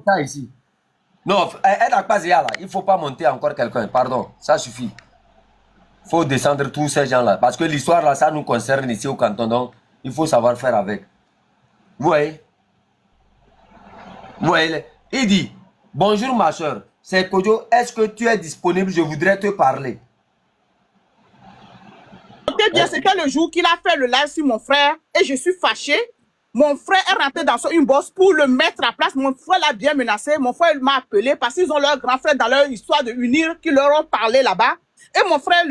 Ça ici. Non, elle n'a pas là. Il ne faut pas monter encore quelqu'un. Pardon, ça suffit. Il faut descendre tous ces gens-là. Parce que l'histoire là, ça nous concerne ici au canton. Donc, il faut savoir faire avec. Vous voyez? Vous voyez? Il dit, bonjour ma soeur. C'est Kojo, est-ce que tu es disponible? Je voudrais te parler. Écoutez bien, c'était le jour qu'il a fait le live sur mon frère et je suis fâchée. Mon frère est rentré dans son inbox pour le mettre à place. Mon frère l'a bien menacé. Mon frère m'a appelé parce qu'ils ont leur grand frère dans leur histoire de unir, qui leur ont parlé là-bas. Et mon frère,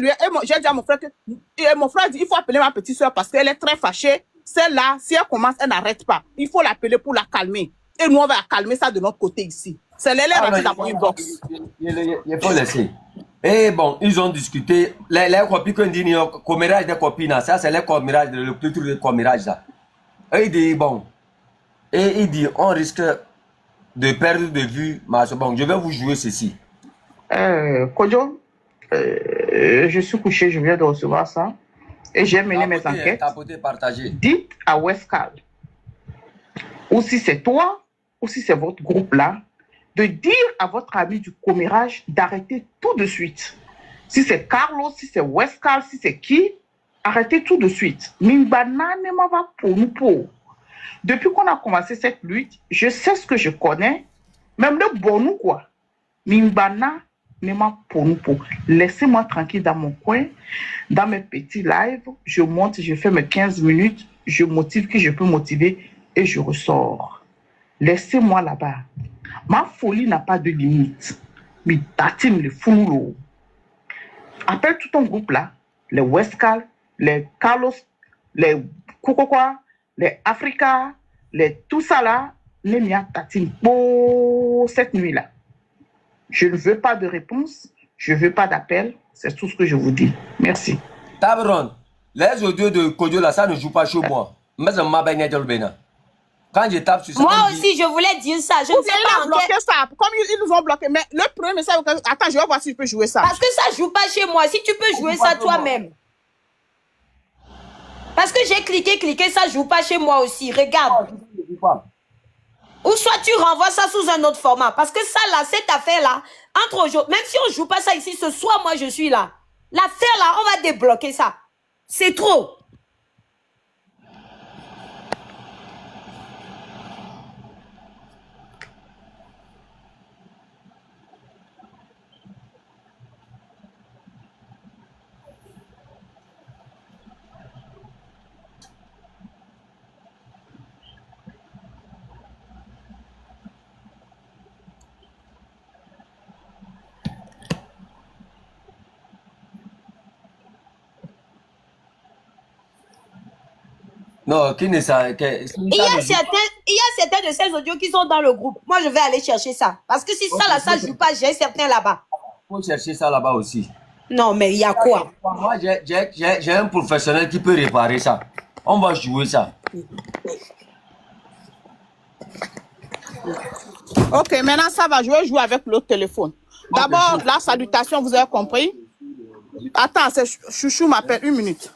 j'ai dit à mon frère que, et mon frère dit, il faut appeler ma petite soeur parce qu'elle est très fâchée. Celle-là, si elle commence, elle n'arrête pas. Il faut l'appeler pour la calmer. Et nous, on va calmer ça de notre côté ici. C'est elle est rentrée dans mon inbox. Il faut laisser. Et bon, ils ont discuté. Les copies qu'on dit, commérage des copines, ça c'est les commérages, le plus truc de commérage là. Et il dit, bon, et il dit, on risque de perdre de vue. Bon, je vais vous jouer ceci. Kojo, je suis couché, je viens de recevoir ça. Et j'ai mené mes enquêtes. Partagé. Dites à Westcal, ou si c'est toi, ou si c'est votre groupe là, de dire à votre ami du commérage d'arrêter tout de suite. Si c'est Carlos, si c'est Westcal, si c'est qui, arrêtez tout de suite. Mingbana ne m'a pas pour nous pour. Depuis qu'on a commencé cette lutte, je sais ce que je connais, même le bon nous quoi. Mingbana ne m'a pour nous pour. Laissez-moi tranquille dans mon coin, dans mes petits lives, je monte, je fais mes 15 minutes, je motive qui je peux motiver et je ressors. Laissez-moi là-bas. Ma folie n'a pas de limite. Mais tatine le foulo. Appelle tout ton groupe là, les Westcal, les Carlos, les Kokokwa, les Africa, les tout ça là, les mia tatine pour cette nuit là. Je ne veux pas de réponse, je ne veux pas d'appel, c'est tout ce que je vous dis. Merci. Tabron, les audios de Kojo là, ça ne joue pas chez moi. Mais ça m'a bien dit. Quand je tape sur ça. Moi aussi, je voulais dire ça. Je ne sais pas en bloqué ça. Comme ils nous ont bloqué. Mais le premier message, attends, je vais voir si je peux jouer ça. Parce que ça ne joue pas chez moi. Si tu peux jouer ça toi-même. Parce que j'ai cliqué, ça ne joue pas chez moi aussi. Regarde. Ou soit tu renvoies ça sous un autre format. Parce que ça, là, cette affaire-là, entre aujourd'hui, même si on ne joue pas ça ici, ce soir, moi, je suis là. L'affaire, là, on va débloquer ça. C'est trop. Non, qui ne sait. Il y a certains de ces audios qui sont dans le groupe. Moi, je vais aller chercher ça. Parce que si ça, là, ça ne joue pas, j'ai certains là-bas. Il faut chercher ça là-bas aussi. Non, mais il y a quoi? Moi, j'ai un professionnel qui peut réparer ça. On va jouer ça. Ok, maintenant ça va, je vais jouer avec l'autre téléphone. D'abord, la salutation, vous avez compris? Attends, c'est Chouchou m'appelle, 1 minute.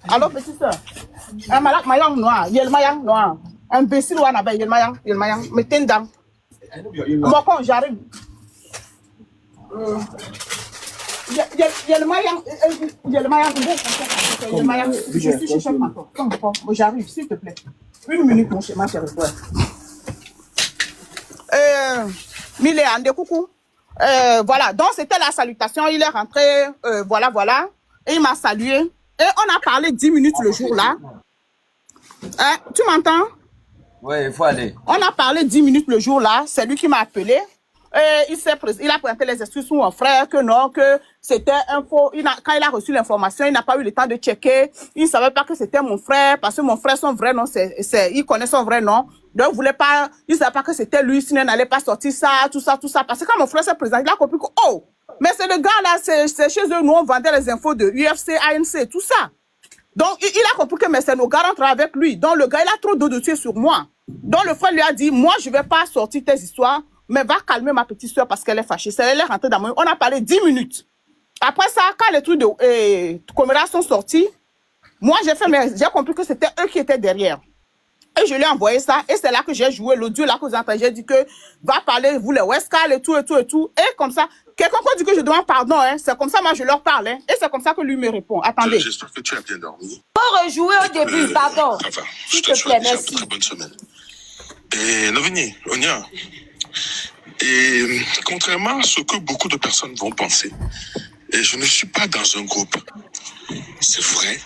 Allô, petite soeur? Un malak mayang noir, il y a le mayang noir. Imbécile, on avait il m'a mettez dedans. Moi, quand j'arrive, il y a le maillon, je suis chez chef encore. J'arrive, s'il te plaît. Une minute, mon chéri, ma chérie. Miléane, coucou. Voilà, donc c'était la salutation. Il est rentré, voilà. Et il m'a salué. Et on a parlé 10 minutes le jour-là. Hein, tu m'entends? Oui, il faut aller. On a parlé 10 minutes le jour-là. C'est lui qui m'a appelé. Il a présenté les excuses sur mon frère, que non, que c'était un faux. Quand il a reçu l'information, il n'a pas eu le temps de checker. Il ne savait pas que c'était mon frère, parce que mon frère, son vrai nom, il connaît son vrai nom. Donc, il ne savait pas que c'était lui, sinon il n'allait pas sortir ça, tout ça. Parce que quand mon frère s'est présenté, il a compris que, oh, mais c'est le gars là, c'est chez eux, nous, on vendait les infos de UFC, ANC, tout ça. Donc, il a compris que c'est nos gars rentrent avec lui. Donc, le gars, il a trop de dossiers sur moi. Donc, le frère lui a dit, moi, je ne vais pas sortir tes histoires, mais va calmer ma petite soeur parce qu'elle est fâchée. Elle est rentrée dans mon... On a parlé 10 minutes. Après ça, quand les trucs de Comera sont sortis, moi, j'ai compris que c'était eux qui étaient derrière. Et je lui ai envoyé ça. Et c'est là que j'ai joué l'audio, là que vous entendez. J'ai dit que va parler, vous les Westcal et tout. Et comme ça, quelqu'un qui dit que je demande pardon, hein, c'est comme ça, moi, je leur parle. Hein, et c'est comme ça que lui me répond. Attendez. J'espère que tu as bien dormi. Pour rejouer au début, pardon. Enfin, S'il je te te souhaite plaît, déjà merci. une très bonne semaine. Et Noveni, Onia, et contrairement à ce que beaucoup de personnes vont penser, et je ne suis pas dans un groupe. C'est vrai,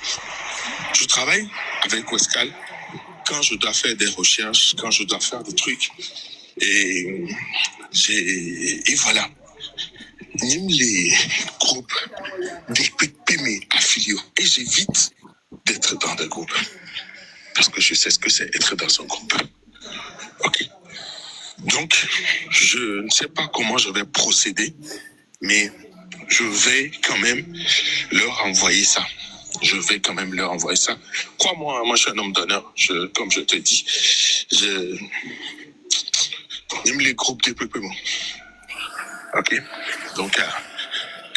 je travaille avec Westcal quand je dois faire des recherches, quand je dois faire des trucs. Et voilà. Même les groupes des PME affiliés. Et j'évite d'être dans des groupes. Parce que je sais ce que c'est être dans un groupe. Ok. Donc, je ne sais pas comment je vais procéder, mais je vais quand même leur envoyer ça. Crois-moi, moi je suis un homme d'honneur. Comme je te dis, j'aime les groupes des PME. Ok. Donc,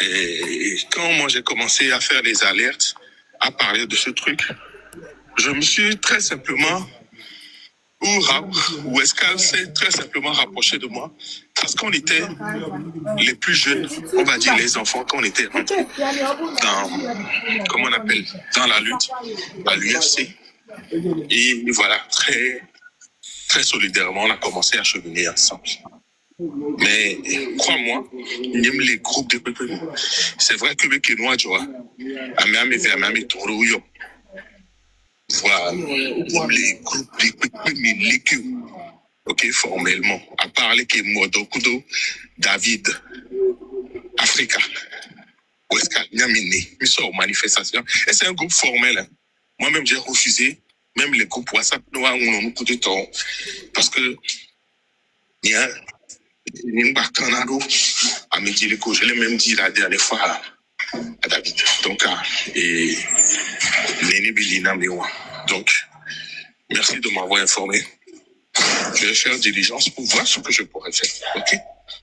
et quand moi j'ai commencé à faire les alertes, à parler de ce truc, je me suis très simplement, ou Escal s'est très simplement rapproché de moi, parce qu'on était les plus jeunes, on va dire les enfants, quand on était rentrés dans, comment on appelle, dans la lutte, à l'UFC. Et voilà, très, très solidairement, on a commencé à cheminer ensemble. Mais crois-moi, j'aime les groupes de peuples. C'est vrai que le Kenois, tu vois, voilà, les groupes de peuples, ok, formellement, à part les Modokudo, David, Africa, Westcal, Nyamine, ils sont aux manifestations. Et c'est un groupe formel. Hein. Moi-même, j'ai refusé, même les groupes WhatsApp, nous avons un coup de temps. Parce que, il y a je l'ai même dit la dernière fois à David. Donc, donc, merci de m'avoir informé. Je vais faire diligence pour voir ce que je pourrais faire. Ok?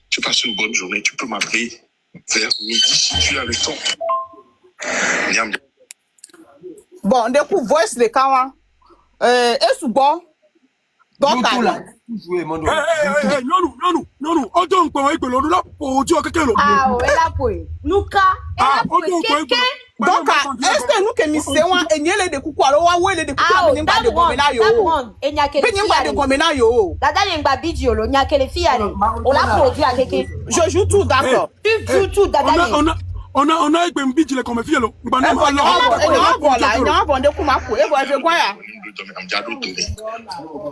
Tu passes une bonne journée. Tu peux m'appeler vers midi si tu as le temps. Bon, du coup, voice les kawa. Est-ce bon? Donc, non, autant qu'on va écouter là pour dire que Ah, ouais, là, pour Luca, donc, est-ce que nous que nous sommes et nous les coucou alors ouais les coucou ah, nous pas de gomena yo et nya kele pas de gomena yo dada yenga video lo nya kele fi ale on l'a produit avec je joue tout d'accord tu joues tout dada on a écouté un bitch comme fille là voilà il y a un bon de kuma ko e bo je quoi ya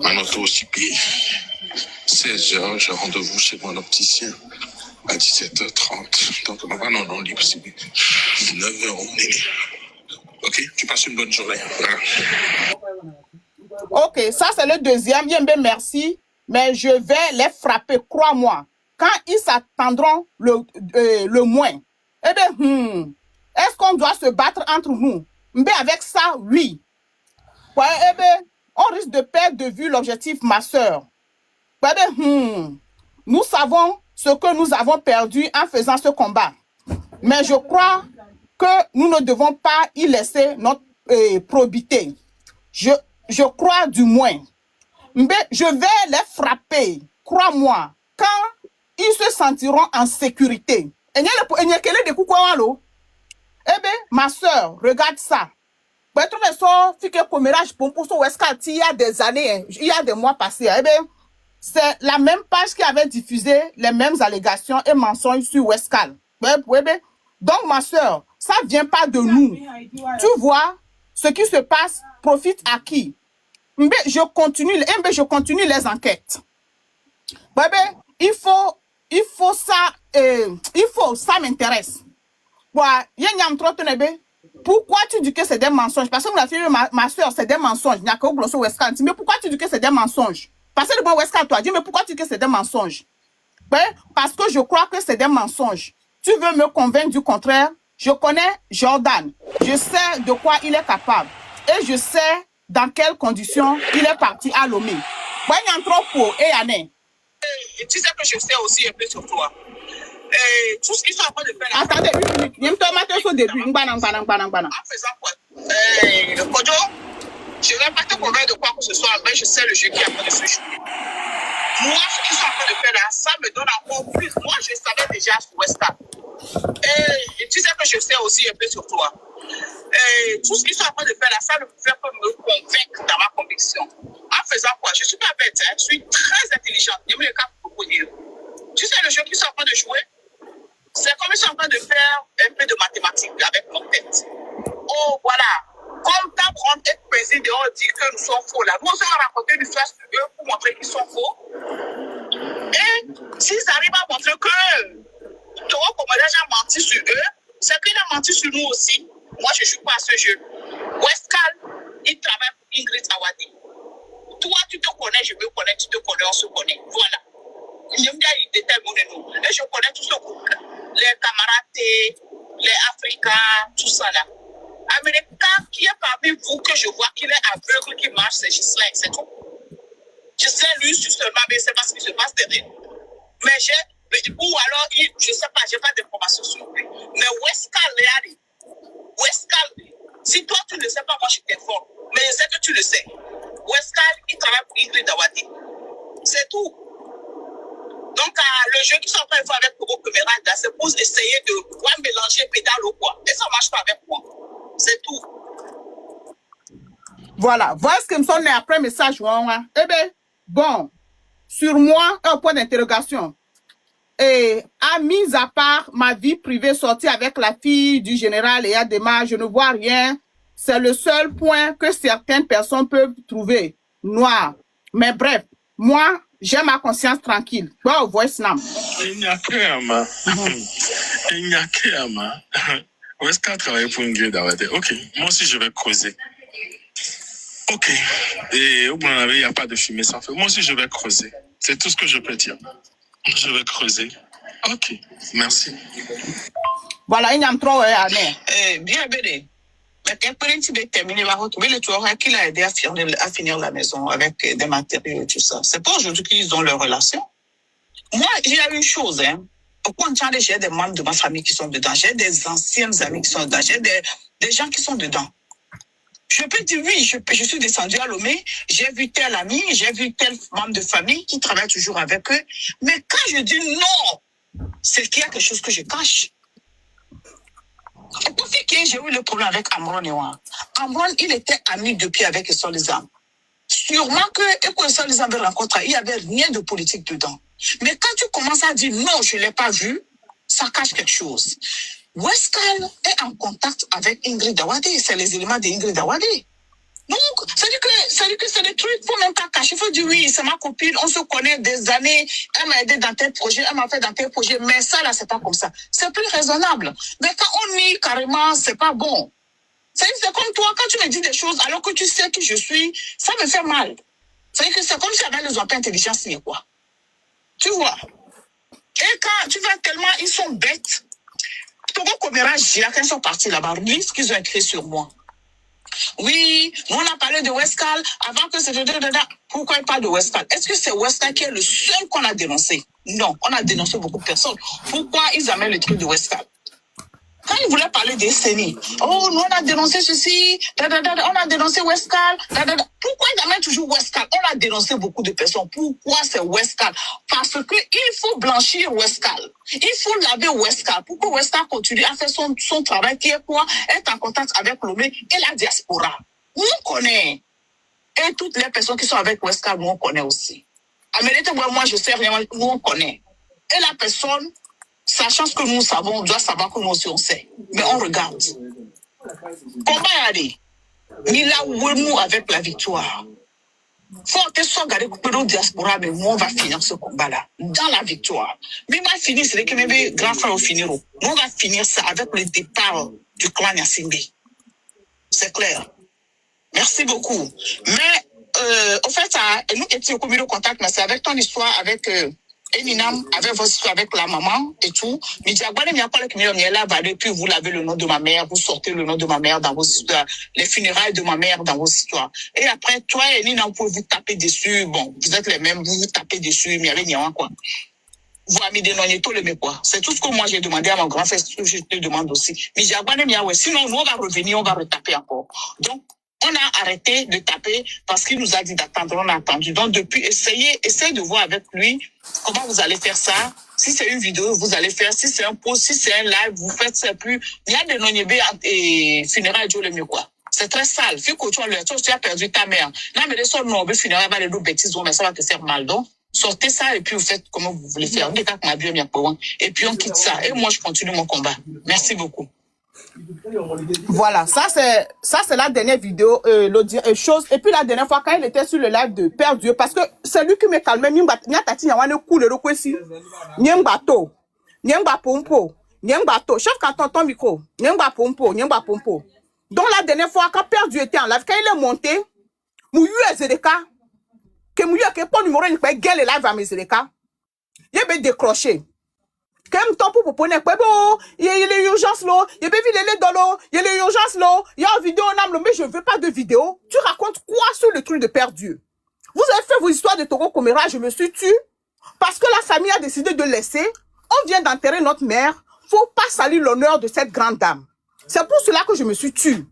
Manoto aussi 16h, j'ai rendez-vous chez mon opticien à 17h30. Donc, on va non libre, c'est 19h, on est. Ok, tu passes une bonne journée. Voilà. Ok, ça c'est le deuxième. Bien, merci. Mais je vais les frapper, crois-moi. Quand ils s'attendront le moins. Eh bien, est-ce qu'on doit se battre entre nous? Mais avec ça, oui. Ouais, eh bien, on risque de perdre de vue l'objectif, ma soeur. Ouais, bien, nous savons ce que nous avons perdu en faisant ce combat. Mais je crois que nous ne devons pas y laisser notre probité. Je crois du moins. Mais je vais les frapper. Crois-moi. Quand ils se sentiront en sécurité. Eh bien, ma soeur, regarde ça. Il y a des années, il y a des mois passés. Eh bien, c'est la même page qui avait diffusé les mêmes allégations et mensonges sur Westcal. Donc, ma soeur, ça ne vient pas de nous. Tu vois, ce qui se passe profite à qui? Mais je continue les enquêtes. Il faut ça m'intéresse. Pourquoi tu dis que c'est des mensonges? Parce que la fille, ma soeur, c'est des mensonges. Mais pourquoi tu dis que c'est des mensonges? Parce que le bon Westcal, toi, dis, mais pourquoi tu dis que c'est des mensonges? Parce que je crois que c'est des mensonges. Tu veux me convaincre du contraire? Je connais Jordan. Je sais de quoi il est capable. Et je sais dans quelles conditions il est parti à Lomé. Et tu sais que je sais aussi un peu sur toi. Tout ce qu'ils sont en train de faire là. Attendez, une minute. Au début. En faisant quoi? Kojo, je ne vais pas te convaincre de quoi que ce soit, mais je sais le jeu qui est en train de se jouer. Moi, ce qu'ils sont en train de faire là, ça me donne encore plus. Moi, je savais déjà sur Westcal. Et tu sais que je sais aussi un peu sur toi. Tout ce qu'ils sont en train de faire là, ça ne fait que me convaincre dans ma conviction. En faisant quoi? Je ne suis pas bête, hein? Je suis très intelligente. Je me le cap pour dire. Tu sais le jeu qu'ils sont en train de jouer? C'est comme ils sont en train de faire un peu de mathématiques avec mon tête. Oh, voilà. Comme ta grande tête président dit que nous sommes faux là. Nous, on va raconter une histoire sur eux pour montrer qu'ils sont faux. Et s'ils arrivent à montrer que Toro Commandage a menti sur eux, c'est qu'il a menti sur nous aussi. Moi, je ne joue pas à ce jeu. Westcal, il travaille pour Ingrid Awadi. Toi, tu te connais, je me connais, tu te connais, on se connaît. Voilà. Il détermine nous. Et je connais tout ce groupe-là. Les camarades, les Africains, tout ça là. Américain qui est parmi vous que je vois qu'il est aveugle, qui marche, c'est Gislain, c'est tout. Gislain, lui, seulement, mais c'est parce qu'il se passe derrière. Ou alors, je ne sais pas, je n'ai pas d'informations sur lui. Mais Westcal, si toi tu ne sais pas, moi je t'informe. Mais je sais que tu le sais. Westcal, il travaille pour Ingrid Awadi. C'est tout. Donc, le jeu qui sont en train de faire avec Togo Kemerada, c'est pour essayer de mélanger pédale ou quoi. Et ça ne marche pas avec moi. C'est tout. Voilà. Voilà ce que me sonne après message. Eh bien, bon, sur moi, un point d'interrogation. Et à mis à part ma vie privée sortie avec la fille du général et Adema, je ne vois rien. C'est le seul point que certaines personnes peuvent trouver noir. Mais bref, moi, j'ai ma conscience tranquille. Bon, voice nam. Il n'y a que Ama. Où est-ce qu'elle travaille pour Ingrid Awadi? Ok, moi aussi je vais creuser. Ok, et au bout il n'y a pas de fumée sans feu. Moi aussi je vais creuser. C'est tout ce que je peux dire. Je vais creuser. Ok, merci. Voilà, il y a trop d'années. Bien, Bédé. Mais quand tu vas terminer la route, mais le tueur qui l'a aidé à finir la maison avec des matériaux et tout ça. C'est pas aujourd'hui qu'ils ont leur relation. Moi, il y a une chose, hein. Pourquoi j'ai des membres de ma famille qui sont dedans, j'ai des anciennes amies qui sont dedans, j'ai des gens qui sont dedans. Je peux dire oui, je suis descendue à Lomé, j'ai vu tel ami, j'ai vu tel membre de famille qui travaille toujours avec eux. Mais quand je dis non, c'est qu'il y a quelque chose que je cache. Et pour ce qui est, j'ai eu le problème avec Amron et moi. Amron, il était ami depuis avec Essor les Âmes. Sûrement que quand Essor les Âmes avait rencontré, il n'y avait rien de politique dedans. Mais quand tu commences à dire non, je ne l'ai pas vu, ça cache quelque chose. Westcal est en contact avec Ingrid Awadi, c'est les éléments d'Ingrid Awadi. Donc, c'est-à-dire que c'est des trucs, il ne faut même pas cacher. Il faut dire oui, c'est ma copine, on se connaît des années, elle m'a aidé dans tel projet, elle m'a fait dans tel projet, mais ça là, c'est pas comme ça. C'est plus raisonnable. Mais quand on nie carrément, c'est pas bon. C'est comme toi, quand tu me dis des choses alors que tu sais qui je suis, ça me fait mal. C'est-à-dire que c'est comme si avec les autres intelligence, c'est quoi. Tu vois. Et quand tu vois tellement, ils sont bêtes. Togo Komera, quand ils sont partis là-bas, lis ce qu'ils ont écrit sur moi. Oui, on a parlé de Westcal avant que c'était... Pourquoi il parle de Westcal? Est-ce que c'est Westcal qui est le seul qu'on a dénoncé? Non, on a dénoncé beaucoup de personnes. Pourquoi ils amènent le truc de Westcal? Quand il voulait parler des CENI, oh, nous on a dénoncé ceci, on a dénoncé Westcal, Pourquoi il amène toujours Westcal? On a dénoncé beaucoup de personnes. Pourquoi c'est Westcal? Parce que il faut blanchir Westcal. Il faut laver Westcal. Pourquoi Westcal continue à faire son travail qui est quoi? Être en contact avec Lomé et la diaspora. Nous on connaît. Et toutes les personnes qui sont avec Westcal, nous on connaît aussi. Amélie, moi je sais rien, nous on connaît. Et la personne, sachant ce que nous savons, on doit savoir que nous aussi on sait. Mais on regarde. Comment aller? Mila nous avec la victoire. Faut que soit gardé pour le diaspora, mais nous on va finir ce combat-là. Dans la victoire. Mais on va finir, c'est que mes grands frères vont finir. Nous on va finir ça avec le départ du clan Yassimbe. C'est clair. Merci beaucoup. Mais, au fait, nous étions au comité de contact, mais c'est avec ton histoire, avec Eminam, avec votre histoire, avec la maman et tout. Mais Diagwane, il n'y a pas le comité là, puis vous lavez le nom de ma mère, vous sortez le nom de ma mère dans vos histoires, les funérailles de ma mère dans vos histoires. Et après, toi et Eminam, vous pouvez vous taper dessus. Bon, vous êtes les mêmes, vous vous tapez dessus, mais il y avait rien, quoi. Vous avez dénoncé tout le mais quoi. C'est tout ce que moi j'ai demandé à mon grand frère, ce que je te demande aussi. Mais Diagwane, sinon, nous, on va revenir, on va retaper encore. Donc, on a arrêté de taper parce qu'il nous a dit d'attendre, on a attendu. Donc, depuis, essayez de voir avec lui comment vous allez faire ça. Si c'est une vidéo, vous allez faire. Si c'est un post, si c'est un live, vous faites ça plus. Il y a des non-yébés et funérailles de le mieux, quoi. C'est très sale. Fille que tu as perdu ta mère. Non, mais les sols, non, mais funérailles, les deux bêtises, mais ça va te faire mal. Donc, sortez ça et puis vous faites comment vous voulez faire. Et puis on quitte ça. Et moi, je continue mon combat. Merci beaucoup. Voilà, ça c'est la dernière vidéo, chose. Et puis la dernière fois quand il était sur le live de Père Dieu, parce que c'est lui qui me calmait. Chef canton ton micro. Donc la dernière fois quand Père Dieu était en live, quand il est monté, Mouyu et Zedeka, que Mouyu a pas numéro une fois gueule live à mes Zedeka, il avait décroché. Comme ton pour poner quoi bon, il y a l'urgence là, il y a vu les dans l'eau, il y a l'urgence là, il y a une vidéo en âme, mais je veux pas de vidéo. Tu racontes quoi sur le truc de Père Dieu? Vous avez fait vos histoires de Togo Komera, je me suis tué parce que la famille a décidé de laisser. On vient d'enterrer notre mère, faut pas salir l'honneur de cette grande dame. C'est pour cela que je me suis tué.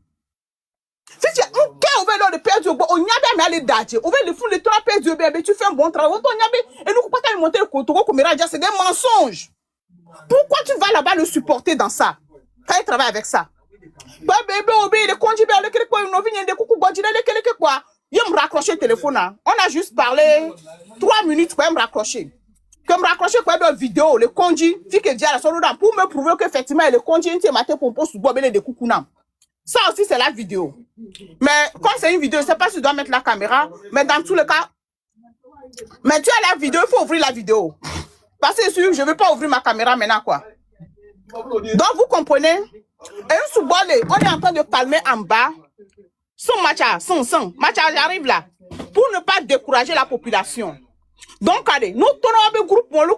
Si tu as un cas ouvert de Père Dieu, on y a bien aller d'acheter. On va le foutre le temps à Père Dieu, tu fais un bon travail. Et nous pas qu'à monter le Togo Komera, c'est des mensonges. Pourquoi tu vas là-bas le supporter dans ça? Quand il travaille avec ça. Il me raccrocher le téléphone. On a juste parlé 3 minutes pour me raccrocher. Comme raccrocher quoi de vidéo, le conduit, pour me prouver qu'effectivement le conduit est matin pour poster des coucou. Ça aussi c'est la vidéo. Mais quand c'est une vidéo, je ne sais pas si tu dois mettre la caméra, mais dans tous les cas, mais tu as la vidéo, il faut ouvrir la vidéo. Parce que je ne veux pas ouvrir ma caméra maintenant, quoi. Donc, vous comprenez? Et on est en train de calmer en bas. Macha, j'arrive là. Pour ne pas décourager la population. Donc, allez, nous tournons un groupe pour le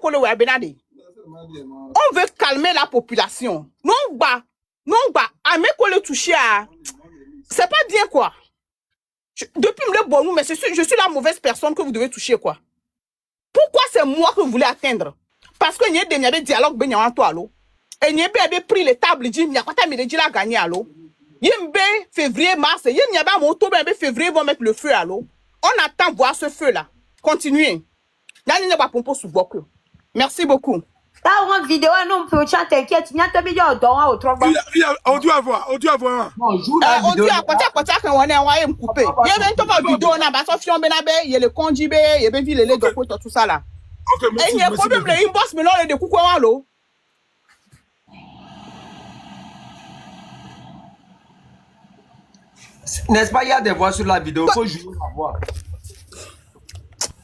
on veut calmer la population. Non, à mes collègues touchés à. C'est pas bien, quoi. Depuis le bon, mais je suis la mauvaise personne que vous devez toucher, quoi. Pourquoi c'est moi que vous voulez atteindre? Parce que n'y a des dialogues ben en toi l'eau. Et n'y a pas pris les tables dit n'y a pas ta médaille la gagner à l'eau. Y'embe février mars y n'y a pas mon octobre février vont mettre le feu à l'eau. On attend voir ce feu là. Continuez. Là n'y a pas pompo sous beaucoup. Merci beaucoup. T'as une vidéo non peut t'inquiète, n'y a pas vidéo dans au trop. On doit avoir. Non, joue la vidéo. On dit à côté quand on est envoyé me couper. Il y a une vidéo on a pas Sofion Benabe, il y a le conduit, il y a vu les de tout ça là. Et il y a problème les inbox mais non les de coucou à l'eau. N'est-ce pas, il y a des voix sur la vidéo, il faut jouer la voix.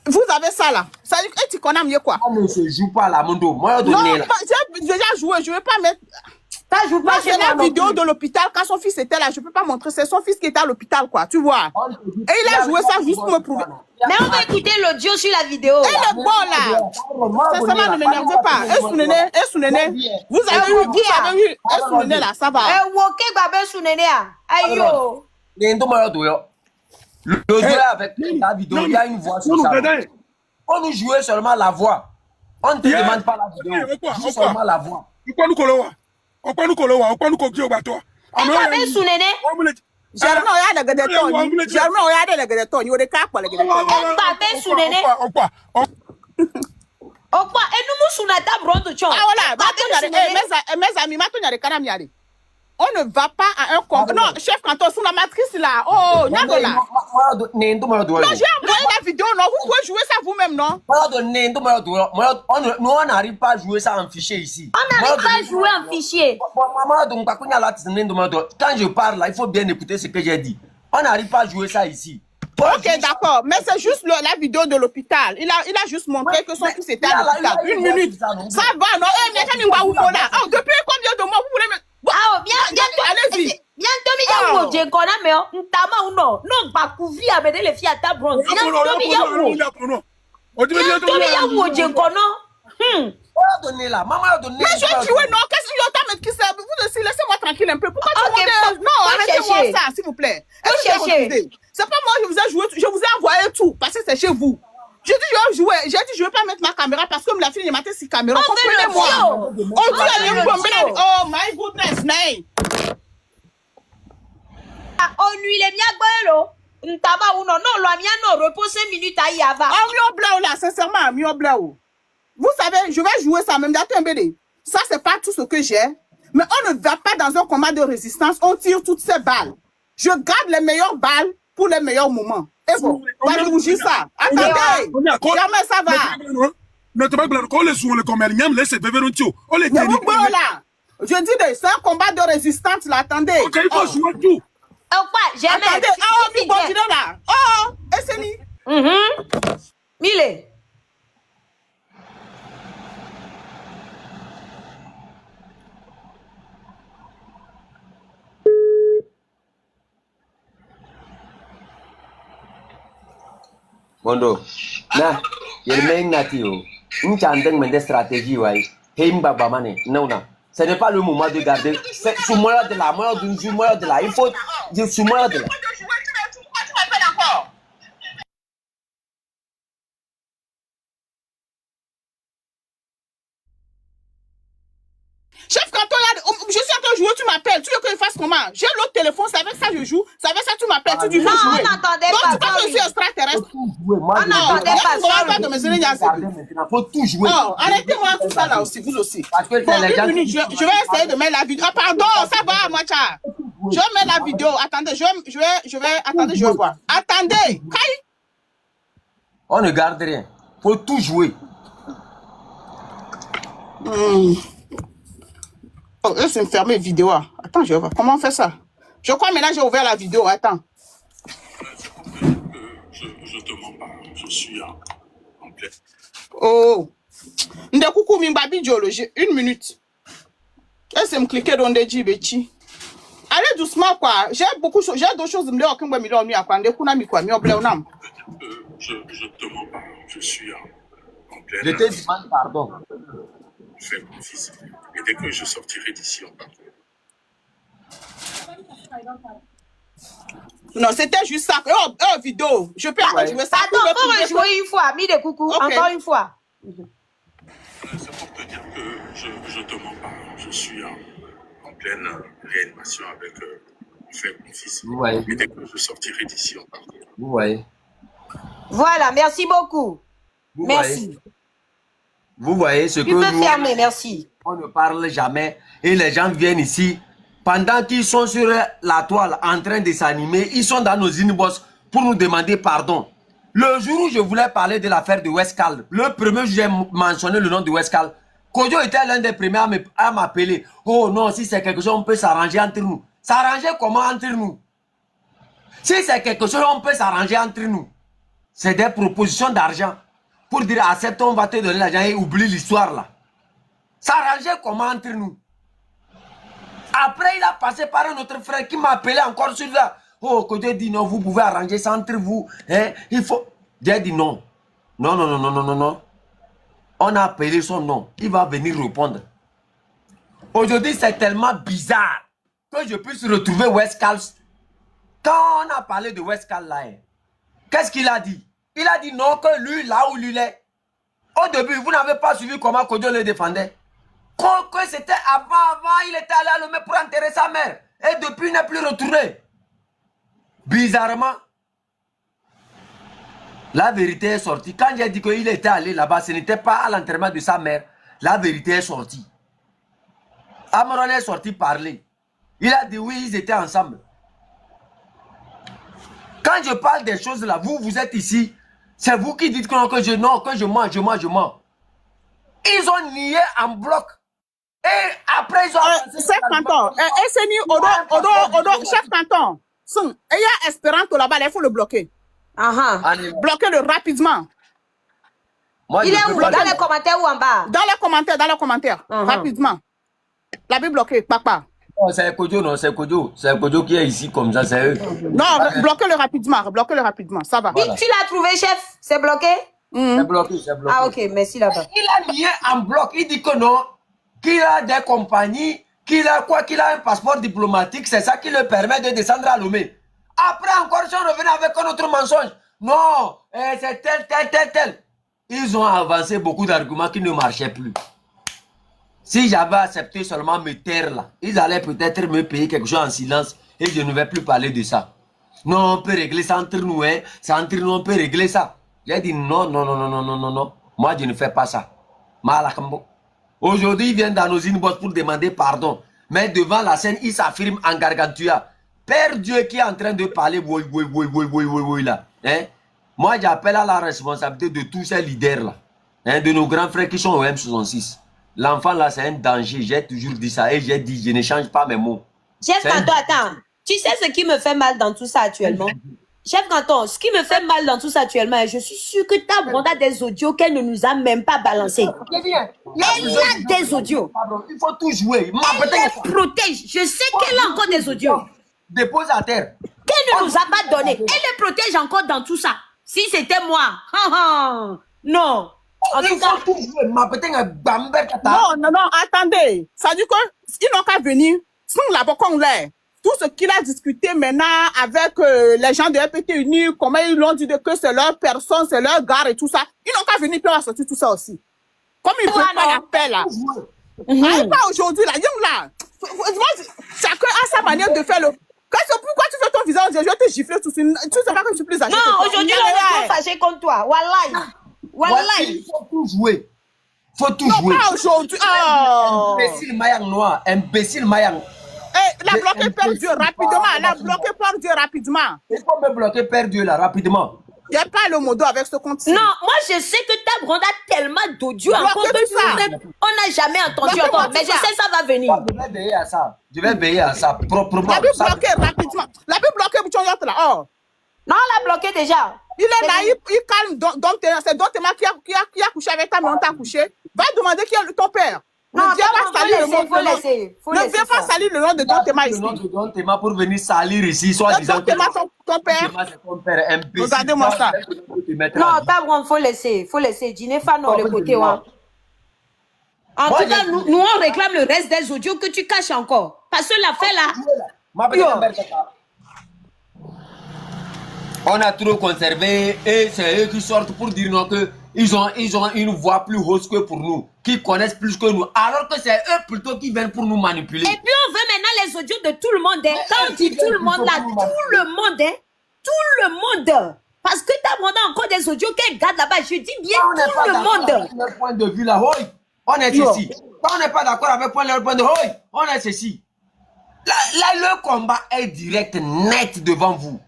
Vous avez ça là. Ça dit que tu connais mieux quoi. On ne se joue pas là, mon dos. Moi, non, j'ai déjà joué, je ne vais pas mettre. Ça joue pas. C'est la vidéo de l'hôpital quand son fils était là. Je ne peux pas montrer. C'est son fils qui était à l'hôpital, quoi. Tu vois. Et il a joué ça juste pour me prouver. Mais on va écouter l'audio sur la vidéo. Elle est bonne là. Ça ne m'énerve pas. Et Sounéné, vous avez eu. Et Sounéné là, ça va. Eh, woké babé Sounéné. Ayo. Le jeu avec la vidéo, il y a une voix sur ça. On nous jouait seulement la voix. On ne te demande pas la vidéo. Joue seulement la voix. Okwa nuko lo wa, okwa nuko ki o ba to. Ekwa be sunene. Germain oya de gede to ni. Germain oya de gede to ni o de ka pa le gede to. Ekwa be sunene. Okwa. Okwa enumu sunata brondo chon. Ah voilà, mes amis, maintenant il y a des canams. On ne va pas à un combat. Non, chef canton, sur la matrice là. Oh, Nyagola. Non, j'ai envoyé la vidéo, non. Vous pouvez jouer ça vous-même, non? Nous, on n'arrive pas à jouer ça en fichier ici. On n'arrive pas à jouer en fichier. Quand je parle là, il faut bien écouter ce que j'ai dit. On n'arrive pas à jouer ça ici. Ok, d'accord. Mais c'est juste la vidéo de l'hôpital. Il a juste montré que son fils était à l'hôpital. 1 minute. Ça va, non? Eh, mais depuis combien de mois vous voulez me... Ah, bien, allez-y. Bientôt, mais il y a où j'ai connu, mais ntama ou non? Non, pas couvrir avec les filles à ta bronze. Bientôt, mais il y a où? Bientôt, mais il y a où j'ai connu? Mais je vais jouer, non? Qu'est-ce qu'il y a mais qui ça? Vous aussi, laissez-moi tranquille un peu. Pourquoi tu me non, arrêtez-moi ça, s'il vous plaît. C'est pas moi, je vous ai joué, je vous ai envoyé tout, parce que c'est chez vous. J'ai dit, je vais jouer. J'ai dit, je vais pas mettre ma caméra parce que la fille, il m'a sur caméra. Comprenez-moi. Oh my goodness, nay. On lui les miagolo. Ntaba ou non, non, lo mia non, repose 5 minutes à y avoir. Oh, mio blau là, sincèrement, mio blau. Vous savez, je vais jouer ça même d'attendre un BD. Ça, c'est pas tout ce que j'ai. Mais on ne va pas dans un combat de résistance, on tire toutes ces balles. Je garde les meilleures balles pour les meilleurs moments. Et bon, va rougir ça. Attendez, jamais ça va. Ne te pas blâmer, quand les sous le commerce, laisse les bébés on les là. Je dis, c'est un combat de résistance là, attendez. Ok, il faut jouer tout. Oh, quoi, jamais. Attendez, oh, mi continue là. Oh, et c'est lui. Mille. Mondo, na, yelmeng natio, une chandeng mais des stratégies, ouais. Heimba bamane, non, non. Ce n'est pas le moment de garder. C'est sous moi de la, moi de la. Il faut dire sous moi de la. Chef, quand je suis en train de jouer, tu m'appelles. Tu veux que je fasse comment? J'ai l'autre téléphone, c'est avec ça que je joue. C'est avec ça que tu m'appelles. Tu dis, faut jouer. Non, on n'entendait pas. Donc, tu penses que je suis extraterrestre? On n'entendait pas. Faut tout jouer. Oh, arrêtez-moi tout ça là aussi, vous aussi. Parce que bon, une minute, je vais essayer de mettre la vidéo. Ah, pardon, ça va, moi, tcha. Je vais mettre la vidéo. Attendez, attendez, je vais voir. Attendez. On ne garde rien. Faut tout jouer. Oh, eux, c'est me fermer vidéo. Attends, je vais voir. Comment on fait ça? Je crois maintenant j'ai ouvert la vidéo. Attends. Je te mens pas. Je suis en pleine. Oh. Ndekoukou Mimbabi Diolo, j'ai 1 minute. Et c'est me cliquer dans des djibeti. Allez doucement, quoi. J'ai beaucoup de choses. J'ai d'autres choses. Je te mens pas. Je suis en pleine. Je te demande pardon. Fais mon fils. Et dès que je sortirai d'ici, on parle. Non, c'était juste ça. Oh, vidéo. Je peux pas jouer ça. Attends, faut rejouer une fois. Mis de coucou. Okay. Encore une fois. C'est pour te dire que je te mens pas. Je suis en pleine réanimation avec mon fils. Ouais. Et dès que je sortirai d'ici, on parle. Vous voyez. Voilà, merci beaucoup. Vous merci. Voyez. Vous voyez ce que tu peux fermer, merci. On ne parle jamais et les gens viennent ici pendant qu'ils sont sur la toile en train de s'animer, ils sont dans nos inbox pour nous demander pardon. Le jour où je voulais parler de l'affaire de Westcal, le premier jour j'ai mentionné le nom de Westcal, Kojo était l'un des premiers à m'appeler. Oh non, si c'est quelque chose, on peut s'arranger entre nous. S'arranger comment entre nous? Si c'est quelque chose, on peut s'arranger entre nous. C'est des propositions d'argent. Pour dire, accepte, on va te donner l'argent et oublie l'histoire là. S'arranger comment entre nous? Après, il a passé par un autre frère qui m'a appelé encore sur là. Oh, Kojo dit non, vous pouvez arranger ça entre vous. Hein? Il faut. J'ai dit non. Non, non, non, non, non, non, non. On a appelé son nom. Il va venir répondre. Aujourd'hui, c'est tellement bizarre que je puisse retrouver Westcal. Quand on a parlé de Westcal là, qu'est-ce qu'il a dit? Il a dit non, que lui, là où lui est. Au début, vous n'avez pas suivi comment Kojo le défendait. Que c'était avant, il était allé à Lomé pour enterrer sa mère. Et depuis, il n'est plus retourné. Bizarrement, la vérité est sortie. Quand j'ai dit qu'il était allé là-bas, ce n'était pas à l'enterrement de sa mère. La vérité est sortie. Amron est sorti parler. Il a dit oui, ils étaient ensemble. Quand je parle des choses là, vous êtes ici. C'est vous qui dites que je mens. Ils ont nié en bloc. Et après, ils ont... Chef canton, SNI, Odo, chef canton. Il y a Espéranto là-bas, il faut le bloquer. Bloquez-le rapidement. Moi, Il est où? Dans les commentaires ou en bas? Dans les commentaires, rapidement. La Bible bloquée, papa. Oh, c'est Kojo, non, c'est Kojo. C'est Kojo qui est ici comme ça, c'est eux. Non, bloquez-le rapidement, ça va. Voilà. Tu l'as trouvé, chef? C'est bloqué? C'est bloqué, c'est bloqué. Ah, ok, merci là-bas. Il a nié en bloc. Il dit que non, qu'il a des compagnies, qu'il a un passeport diplomatique, c'est ça qui le permet de descendre à Lomé. Après, encore, si on revenait avec un autre mensonge, non, c'est tel. Ils ont avancé beaucoup d'arguments qui ne marchaient plus. Si j'avais accepté seulement me taire là, ils allaient peut-être me payer quelque chose en silence et je ne vais plus parler de ça. Non, on peut régler ça entre nous, hein. C'est entre nous, on peut régler ça. J'ai dit non. Moi, je ne fais pas ça. Aujourd'hui, ils viennent dans nos inbox pour demander pardon. Mais devant la scène, ils s'affirment en gargantua. Père Dieu qui est en train de parler, oui, là. Hein? Moi, j'appelle à la responsabilité de tous ces leaders là. Hein, de nos grands frères qui sont au M66. L'enfant là, c'est un danger. J'ai toujours dit ça et j'ai dit, je ne change pas mes mots. Chef Canton, attends. Tu sais ce qui me fait mal dans tout ça actuellement? Chef Canton, ce qui me fait mal dans tout ça actuellement, je suis sûr que Tabronde a des audios qu'elle ne nous a même pas balancés. Elle a des audios. Il faut tout jouer. Elle les protège. Je sais qu'elle a encore des audios. Dépose à terre. Qu'elle ne nous a pas donné. Elle les protège encore dans tout ça. Si c'était moi. Non. En tout cas, non, attendez. Ça dit qu'ils n'ont qu'à venir. Là-bas, comme là, tout ce qu'il a discuté maintenant avec les gens de RPT Unis, comment ils l'ont dit que c'est leur personne, c'est leur gare et tout ça, ils n'ont qu'à venir puis on va sortir tout ça aussi. Comme ils veulent pas la paix là. Pas aujourd'hui là, là. Chacun a sa manière de faire le. Pourquoi tu fais ton visage? Je vais te gifler tout de suite. Tu sais pas que je suis plus âgé. Non, aujourd'hui, on est trop fâché contre toi. Wallahi. Il faut tout jouer. Non, pas aujourd'hui. Oh. Imbécile Mayang noir. Imbécile Mayang. La bloquer Père Dieu rapidement. La bloquer Père Dieu rapidement. Il faut me bloquer Père Dieu là, rapidement. Il n'y a pas le modo avec ce compte. Non, moi je sais que Tabronde a tellement d'audio encore que on n'a jamais entendu encore. Mais je sais que ça va venir. Je vais veiller à ça. Je vais veiller à ça proprement. La Bible bloquée rapidement. La Bible bloquée, là. Oh. Non, on l'a bloqué déjà. Il est là, il calme. C'est Dontema qui a couché avec ta mère, on t'a couché. Va demander qui est ton père. Non, ne viens pas salir le nom. Ne viens pas salir le nom de Dontema ici. Le nom de Dontema pour venir salir ici, soit disant que ton père. Regardez-moi ça. Non, Tabronde, faut laisser. Dîner non, le côté. En tout cas, nous on réclame le reste des audios que tu caches encore. Parce que l'affaire là. On a trop conservé et c'est eux qui sortent pour dire non que ils ont une voix plus haute que pour nous, qui connaissent plus que nous, alors que c'est eux plutôt qui viennent pour nous manipuler. Et puis on veut maintenant les audios de tout le monde. Hein. Quand on dit tout le monde là, tout le monde, hein. Tout le monde. Parce que tu as demandé encore des audios qu'elle garde là-bas. Je dis bien tout le monde. Avec leur point de vue là, on est ceci. Quand on n'est pas d'accord avec leur point de vue, on est ceci. Là, le combat est direct, net devant vous.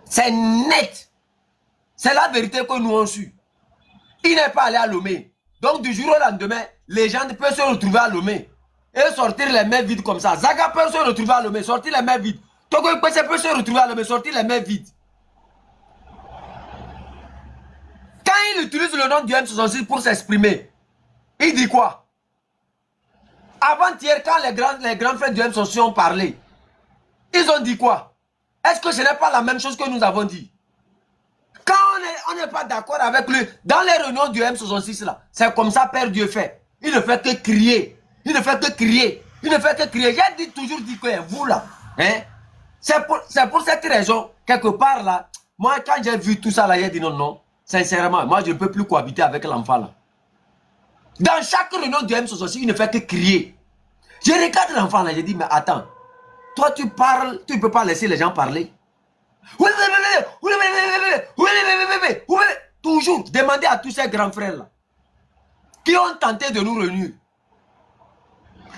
C'est net. C'est la vérité que nous avons su. Il n'est pas allé à Lomé. Donc du jour au lendemain, les gens peuvent se retrouver à Lomé. Et sortir les mains vides comme ça. Zaga peut se retrouver à Lomé, sortir les mains vides. Togo peut se retrouver à Lomé, sortir les mains vides. Quand il utilise le nom du M66 pour s'exprimer, il dit quoi? Avant-hier, quand les grands frères du M66 ont parlé, ils ont dit quoi? Est-ce que ce n'est pas la même chose que nous avons dit? Quand on n'est pas d'accord avec lui, dans les réunions du M66 là, c'est comme ça Père Dieu fait. Il ne fait que crier. Il ne fait que crier. Il ne fait que crier. J'ai toujours dit que vous là, hein, c'est pour cette raison, quelque part là, moi quand j'ai vu tout ça là, j'ai dit non, sincèrement, moi je ne peux plus cohabiter avec l'enfant là. Dans chaque réunion du M66, il ne fait que crier. Je regarde l'enfant là, je dis, mais attends, toi tu parles, tu ne peux pas laisser les gens parler. Toujours, demandez à tous ces grands frères là, qui ont tenté de nous réunir.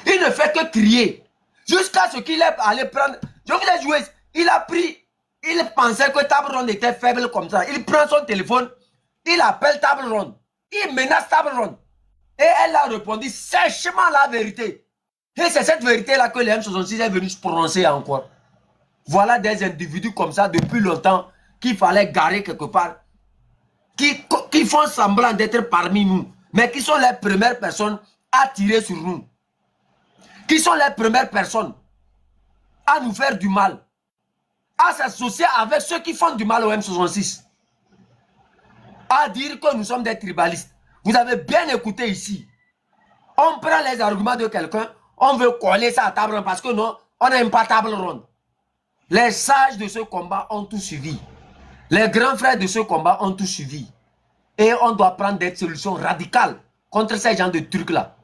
Il ne fait que crier. Jusqu'à ce qu'il est allé prendre, je vous ai joué, il a pris, il pensait que Table Ronde était faible comme ça. Il prend son téléphone, il appelle Table Ronde, il menace Table Ronde. Et elle a répondu sèchement la vérité. Et c'est cette vérité-là que les M66 est venu se prononcer encore. Voilà des individus comme ça depuis longtemps qu'il fallait garer quelque part. Qui font semblant d'être parmi nous. Mais qui sont les premières personnes à tirer sur nous. Qui sont les premières personnes à nous faire du mal. À s'associer avec ceux qui font du mal au M66. À dire que nous sommes des tribalistes. Vous avez bien écouté ici. On prend les arguments de quelqu'un, on veut coller ça à table ronde parce que non, on n'aime pas table ronde. Les sages de ce combat ont tout suivi. Les grands frères de ce combat ont tout suivi. Et on doit prendre des solutions radicales contre ces gens de trucs-là.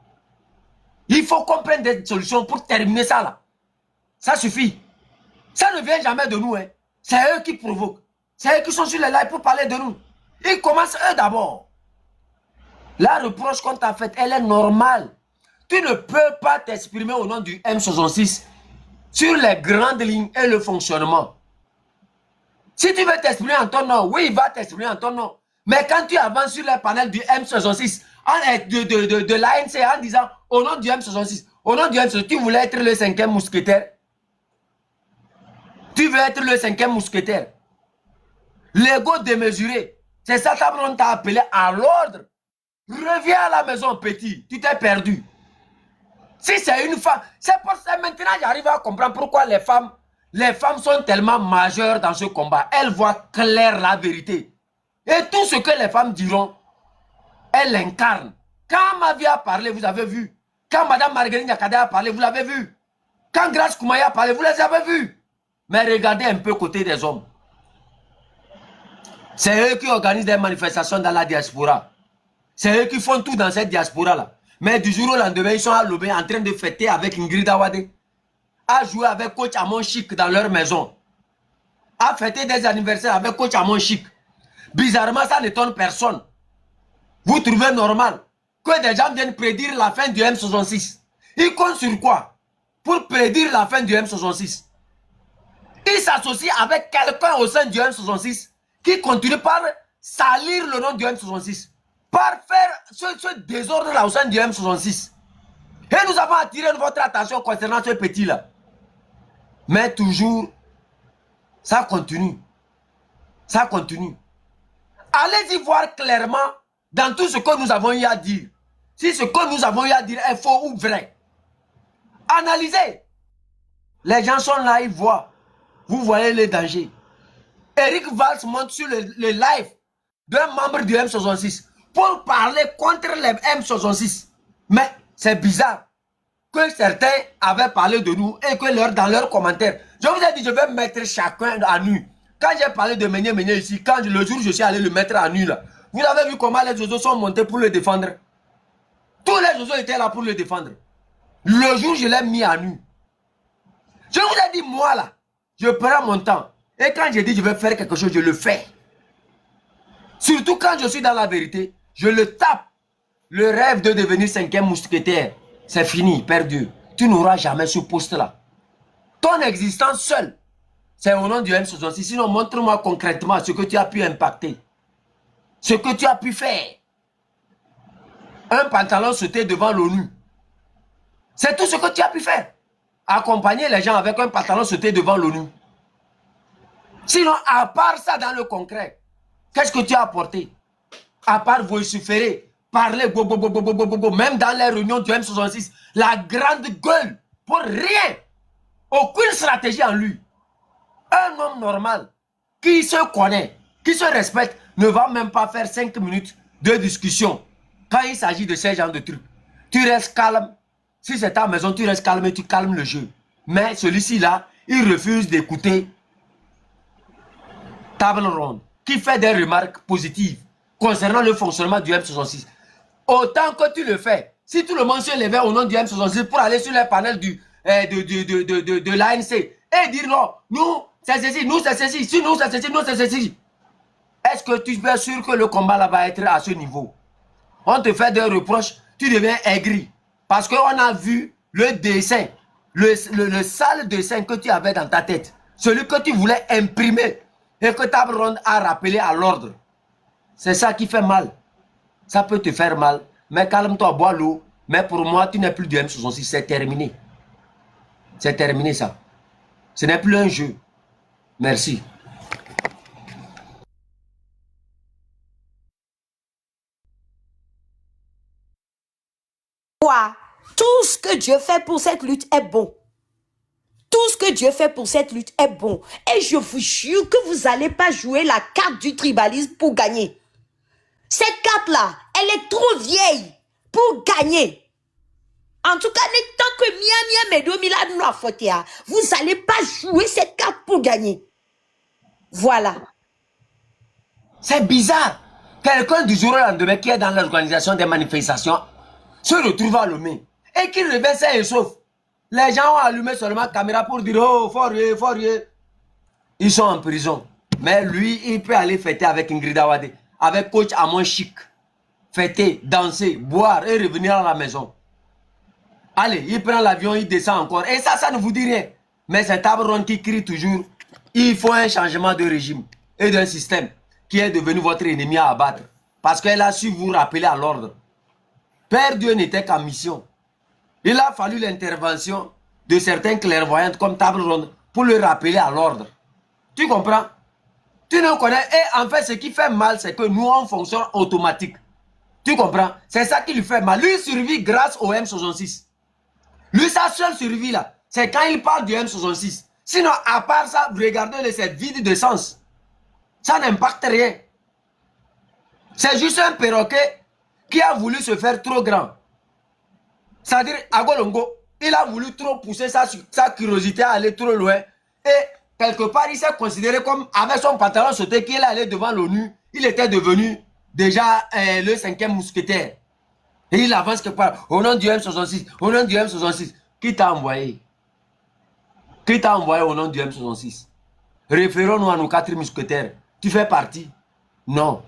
Il faut qu'on prenne des solutions pour terminer ça là. Ça suffit. Ça ne vient jamais de nous. Hein. C'est eux qui provoquent. C'est eux qui sont sur les lives pour parler de nous. Ils commencent eux d'abord. La reproche qu'on t'a faite, elle est normale. Tu ne peux pas t'exprimer au nom du M66 sur les grandes lignes et le fonctionnement. Si tu veux t'exprimer en ton nom, oui, il va t'exprimer en ton nom. Mais quand tu avances sur les panels du M66, de l'ANC en disant au nom du M66, au nom du M66, tu voulais être le 5e mousquetaire. Tu veux être le 5e mousquetaire. L'ego démesuré. C'est ça qu'on t'a appelé à l'ordre. Reviens à la maison, petit. Tu t'es perdu. Si c'est une femme, c'est pour ça maintenant j'arrive à comprendre pourquoi les femmes sont tellement majeures dans ce combat. Elles voient clair la vérité. Et tout ce que les femmes diront, elles l'incarnent. Quand Mavi a parlé, vous avez vu. Quand Madame Marguerite Nyakade a parlé, vous l'avez vu. Quand Grace Koumaï a parlé, vous les avez vus. Mais regardez un peu côté des hommes. C'est eux qui organisent des manifestations dans la diaspora. C'est eux qui font tout dans cette diaspora-là. Mais du jour au lendemain, ils sont à Lobé en train de fêter avec Ingrid Awade. À jouer avec coach Amon Chic dans leur maison. À fêter des anniversaires avec coach Amon Chic. Bizarrement, ça n'étonne personne. Vous trouvez normal que des gens viennent prédire la fin du M66. Ils comptent sur quoi? Pour prédire la fin du M66. Ils s'associent avec quelqu'un au sein du M66 qui continue par salir le nom du M66. Par faire ce désordre-là au sein du M66. Et nous avons attiré votre attention concernant ce petit-là. Mais toujours, ça continue. Ça continue. Allez-y voir clairement dans tout ce que nous avons eu à dire. Si ce que nous avons eu à dire est faux ou vrai. Analysez. Les gens sont là, ils voient. Vous voyez les dangers. Eric Valls monte sur le live d'un membre du M66 pour parler contre les M66. Mais c'est bizarre que certains avaient parlé de nous et que dans leurs commentaires, je vous ai dit, je vais mettre chacun à nu. Quand j'ai parlé de Meunier ici, le jour où je suis allé le mettre à nu là, vous avez vu comment les oiseaux sont montés pour le défendre. Tous les oiseaux étaient là pour le défendre. Le jour où je l'ai mis à nu. Je vous ai dit, moi là, je prends mon temps. Et quand je dis je vais faire quelque chose, je le fais. Surtout quand je suis dans la vérité, je le tape. Le rêve de devenir 5e mousquetaire, c'est fini, perdu. Tu n'auras jamais ce poste-là. Ton existence seule, c'est au nom du M66. Sinon, montre-moi concrètement ce que tu as pu impacter. Ce que tu as pu faire. Un pantalon sauté devant l'ONU. C'est tout ce que tu as pu faire. Accompagner les gens avec un pantalon sauté devant l'ONU. Sinon, à part ça dans le concret, qu'est-ce que tu as apporté? À part vociférer, parler, même dans les réunions du M66, la grande gueule, pour rien. Aucune stratégie en lui. Un homme normal, qui se connaît, qui se respecte, ne va même pas faire 5 minutes de discussion quand il s'agit de ces genres de trucs. Tu restes calme. Si c'est ta maison, tu restes calme et tu calmes le jeu. Mais celui-ci là, il refuse d'écouter Table Ronde, qui fait des remarques positives concernant le fonctionnement du M66. autant que tu le fais. Si tout le monde se levait au nom du M66 pour aller sur les panels de l'ANC et dire non, nous, c'est ceci, nous, c'est ceci, si nous, c'est ceci, nous, c'est ceci. Est-ce que tu es sûr que le combat là va être à ce niveau? On te fait des reproches, tu deviens aigri. Parce qu'on a vu le dessin, le sale dessin que tu avais dans ta tête. Celui que tu voulais imprimer et que Table Ronde a rappelé à l'ordre. C'est ça qui fait mal. Ça peut te faire mal. Mais calme-toi, bois l'eau. Mais pour moi, tu n'es plus du M66. C'est terminé. C'est terminé ça. Ce n'est plus un jeu. Merci. Quoi? Tout ce que Dieu fait pour cette lutte est bon. Tout ce que Dieu fait pour cette lutte est bon. Et je vous jure que vous n'allez pas jouer la carte du tribalisme pour gagner. Cette carte-là, elle est trop vieille pour gagner. En tout cas, tant que vous n'allez pas jouer cette carte pour gagner. Voilà. C'est bizarre. Quelqu'un du jour au lendemain qui est dans l'organisation des manifestations se retrouve à Lomé et qui revient sain et sauf. Les gens ont allumé seulement la caméra pour dire oh, Fourier, Fourier. Ils sont en prison. Mais lui, il peut aller fêter avec Ingrid Awade, avec coach Amon Chic. Fêter, danser, boire et revenir à la maison. Allez, il prend l'avion, il descend encore. Et ça ne vous dit rien. Mais c'est Table Ronde qui crie toujours. Il faut un changement de régime et d'un système qui est devenu votre ennemi à abattre. Parce qu'elle a su vous rappeler à l'ordre. Père Dieu n'était qu'en mission. Il a fallu l'intervention de certains clairvoyantes comme Table Ronde pour le rappeler à l'ordre. Tu comprends? Tu ne connais. Et en fait, ce qui fait mal, c'est que nous, on fonctionne automatique. Tu comprends? C'est ça qui lui fait mal. Lui, il survit grâce au M66. Lui, sa seule survie là, c'est quand il parle du M66. Sinon, à part ça, vous regardez, c'est vide de sens. Ça n'impacte rien. C'est juste un perroquet qui a voulu se faire trop grand. C'est-à-dire, Agolongo, il a voulu trop pousser sa curiosité à aller trop loin. Et quelque part, il s'est considéré comme, avec son pantalon sauté, qu'il allait devant l'ONU, il était devenu déjà le 5e mousquetaire. Et il avance quelque part, au nom du M66, au nom du M66. Qui t'a envoyé? Qui t'a envoyé au nom du M66? Référons-nous à nos 4 mousquetaires. Tu fais partie? Non.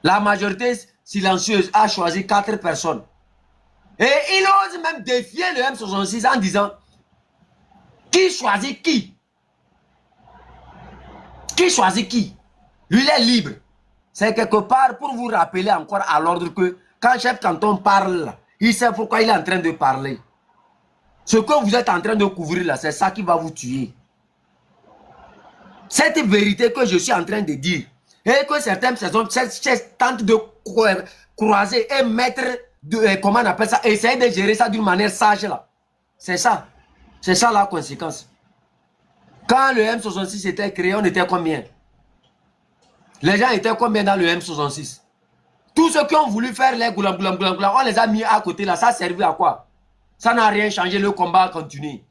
La majorité silencieuse a choisi 4 personnes. Et il ose même défier le M66 en disant qui choisit qui? Qui choisit qui? Lui, il est libre. C'est quelque part pour vous rappeler encore à l'ordre que quand chef canton parle, il sait pourquoi il est en train de parler. Ce que vous êtes en train de couvrir là, c'est ça qui va vous tuer. Cette vérité que je suis en train de dire, et que certaines personnes tentent de croiser et mettre, comment on appelle ça, essayer de gérer ça d'une manière sage là. C'est ça. C'est ça la conséquence. Quand le M66 était créé, on était combien? Les gens étaient combien dans le M66? Tous ceux qui ont voulu faire les goulam, on les a mis à côté là. Ça a servi à quoi? Ça n'a rien changé, le combat a continué.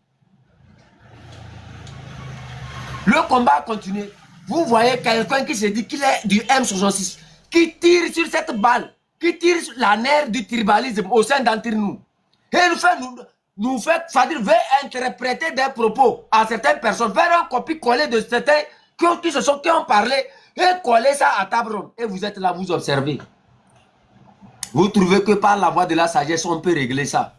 Le combat a continué. Vous voyez quelqu'un qui se dit qu'il est du M66, qui tire sur cette balle, qui tire sur la nerf du tribalisme au sein d'entre nous. Et nous fait, c'est-à-dire, veut interpréter des propos à certaines personnes, faire un copie-coller de certains qui ont parlé et coller ça à Table Ronde. Et vous êtes là, vous observez. Vous trouvez que par la voie de la sagesse, on peut régler ça.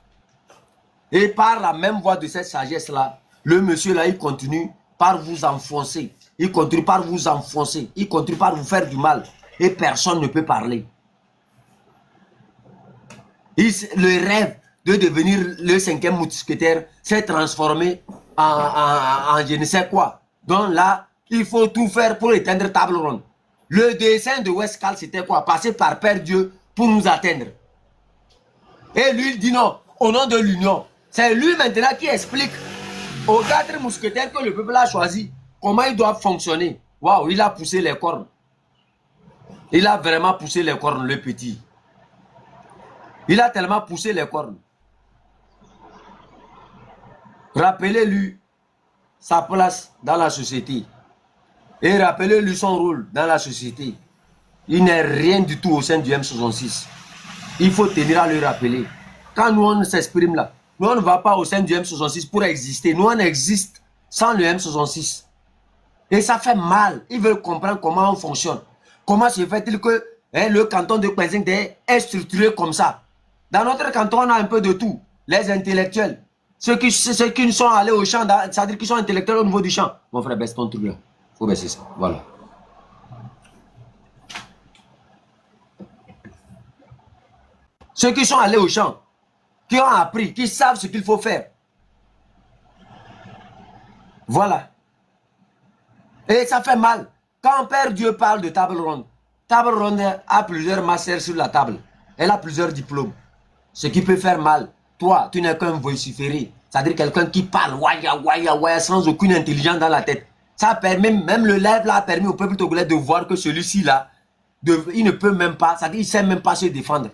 Et par la même voie de cette sagesse-là, le monsieur là, il continue par vous enfoncer. Il continue par vous enfoncer. Il continue par vous faire du mal. Et personne ne peut parler. Le rêve de devenir le 5e mousquetaire s'est transformé en je ne sais quoi. Donc là, il faut tout faire pour éteindre Table Ronde. Le dessein de Westcal, c'était quoi? Passer par Père Dieu pour nous atteindre. Et lui, il dit non, au nom de l'union. C'est lui maintenant qui explique aux 4 mousquetaires que le peuple a choisi comment ils doivent fonctionner. Waouh, il a poussé les cornes. Il a vraiment poussé les cornes, le petit. Il a tellement poussé les cornes. Rappelez-lui sa place dans la société. Et rappelez-lui son rôle dans la société. Il n'est rien du tout au sein du M66. Il faut tenir à le rappeler. Quand nous, on s'exprime là, nous, on ne va pas au sein du M66 pour exister. Nous, on existe sans le M66. Et ça fait mal. Ils veulent comprendre comment on fonctionne. Comment se fait-il que le canton de Kwenzing est structuré comme ça? Dans notre canton, on a un peu de tout. Les intellectuels. Ceux qui sont allés au champ, c'est-à-dire qui sont intellectuels au niveau du champ. Mon frère, baisse ton truc là. Il faut baisser ça. Voilà. Ceux qui sont allés au champ, qui ont appris, qui savent ce qu'il faut faire. Voilà. Et ça fait mal. Quand Père Dieu parle de table ronde a plusieurs masters sur la table. Elle a plusieurs diplômes. Ce qui peut faire mal. Toi, tu n'es qu'un vociféré. C'est-à-dire quelqu'un qui parle waya, sans aucune intelligence dans la tête. Ça permet, même le live là a permis au peuple togolais de voir que celui-ci là, il ne peut même pas, c'est-à-dire il ne sait même pas se défendre.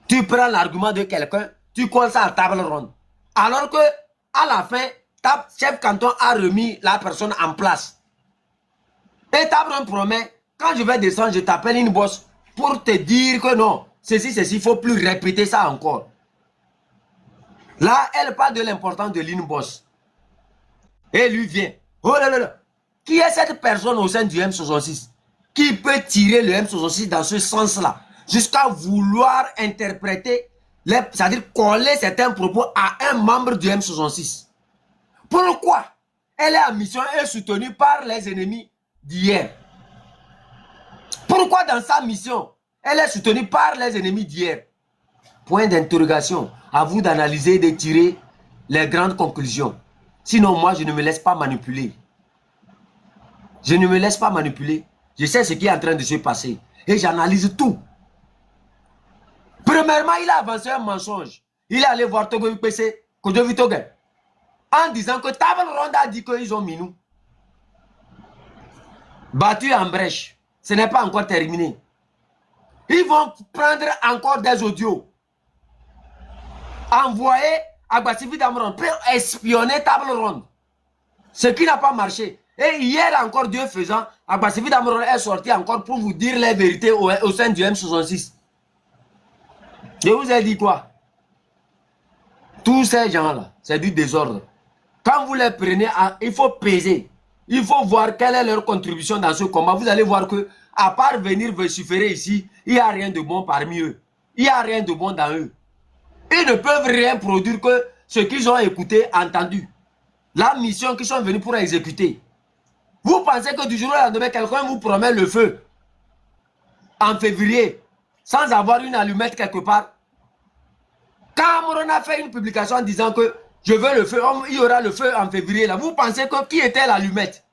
Tu prends l'argument de quelqu'un, tu colles ça à table ronde. Alors que, à la fin, ta chef canton a remis la personne en place. Et table ronde promet, quand je vais descendre, je t'appelle une bosse pour te dire que non, ceci, il ne faut plus répéter ça encore. Là, elle parle de l'importance de l'une bosse. Et lui vient. Oh là là là. Qui est cette personne au sein du M66 qui peut tirer le M66 dans ce sens-là, jusqu'à vouloir interpréter, c'est-à-dire coller certains propos à un membre du M66? Pourquoi? Elle est en mission et soutenue par les ennemis d'hier. Pourquoi dans sa mission, elle est soutenue par les ennemis d'hier? Point d'interrogation. À vous d'analyser et de tirer les grandes conclusions. Sinon, moi, je ne me laisse pas manipuler. Je ne me laisse pas manipuler. Je sais ce qui est en train de se passer. Et j'analyse tout. Premièrement, il a avancé un mensonge. Il est allé voir Togo UPC, Kojovi Togo, en disant que Table Ronde a dit qu'ils ont mis nous. Battu en brèche. Ce n'est pas encore terminé. Ils vont prendre encore des audios. Envoyer à Bassivi Damron pour espionner Table Ronde. Ce qui n'a pas marché. Et hier encore, Dieu faisant, Abassivi Damron est sorti encore pour vous dire les vérités au sein du M66. Je vous ai dit quoi? Tous ces gens-là, c'est du désordre. Quand vous les prenez, il faut peser. Il faut voir quelle est leur contribution dans ce combat. Vous allez voir que, à part venir vociférer ici, il n'y a rien de bon parmi eux. Il n'y a rien de bon dans eux. Ils ne peuvent rien produire que ce qu'ils ont écouté, entendu. La mission qu'ils sont venus pour exécuter. Vous pensez que du jour au lendemain, quelqu'un vous promet le feu en février, sans avoir une allumette quelque part? Quand Cameroun a fait une publication en disant que je veux le feu, il y aura le feu en février, là, vous pensez que qui était l'allumette?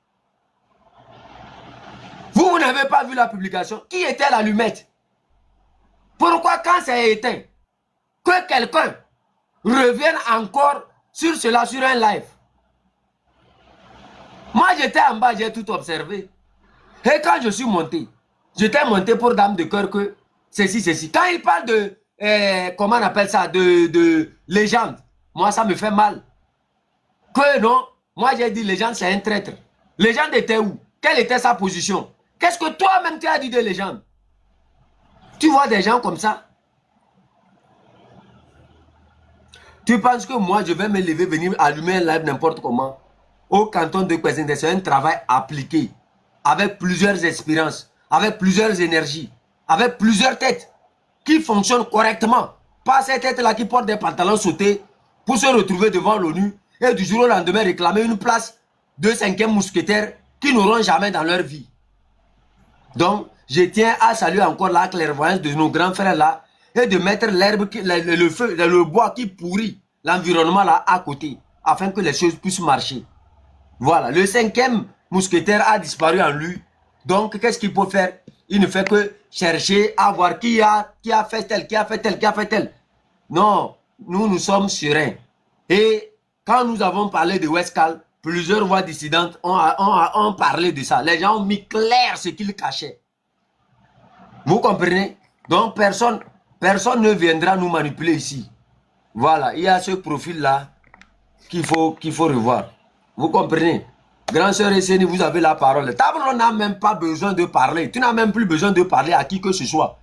Vous n'avez pas vu la publication. Qui était l'allumette? Pourquoi quand c'est éteint, que quelqu'un revienne encore sur cela, sur un live? Moi, j'étais en bas, j'ai tout observé. Et quand je suis monté, j'étais monté pour Dame de Cœur que ceci. Quand il parle de, comment on appelle ça, de légende, moi, ça me fait mal. Que non, moi, j'ai dit légende, c'est un traître. Légende était où? Quelle était sa position? Qu'est-ce que toi-même tu as dit de légende? Tu vois des gens comme ça? Tu penses que moi, je vais me lever, venir allumer un live n'importe comment? Au canton de Kwenzing, c'est un travail appliqué, avec plusieurs expériences, avec plusieurs énergies, avec plusieurs têtes qui fonctionnent correctement. Pas ces têtes-là qui portent des pantalons sautés pour se retrouver devant l'ONU et du jour au lendemain réclamer une place de 5e mousquetaire qui n'auront jamais dans leur vie. Donc, je tiens à saluer encore la clairvoyance de nos grands frères là et de mettre l'herbe, le feu, le bois qui pourrit l'environnement là à côté afin que les choses puissent marcher. Voilà, le 5e mousquetaire a disparu en lui. Donc, qu'est-ce qu'il peut faire? Il ne fait que chercher à voir qui a fait tel. Non, nous sommes sereins. Et quand nous avons parlé de Westcal, plusieurs voix dissidentes ont parlé de ça. Les gens ont mis clair ce qu'ils cachaient. Vous comprenez? Donc, personne ne viendra nous manipuler ici. Voilà, il y a ce profil-là qu'il faut revoir. Vous comprenez? Grand sœur Esseni, vous avez la parole. Tableau n'a même pas besoin de parler. Tu n'as même plus besoin de parler à qui que ce soit.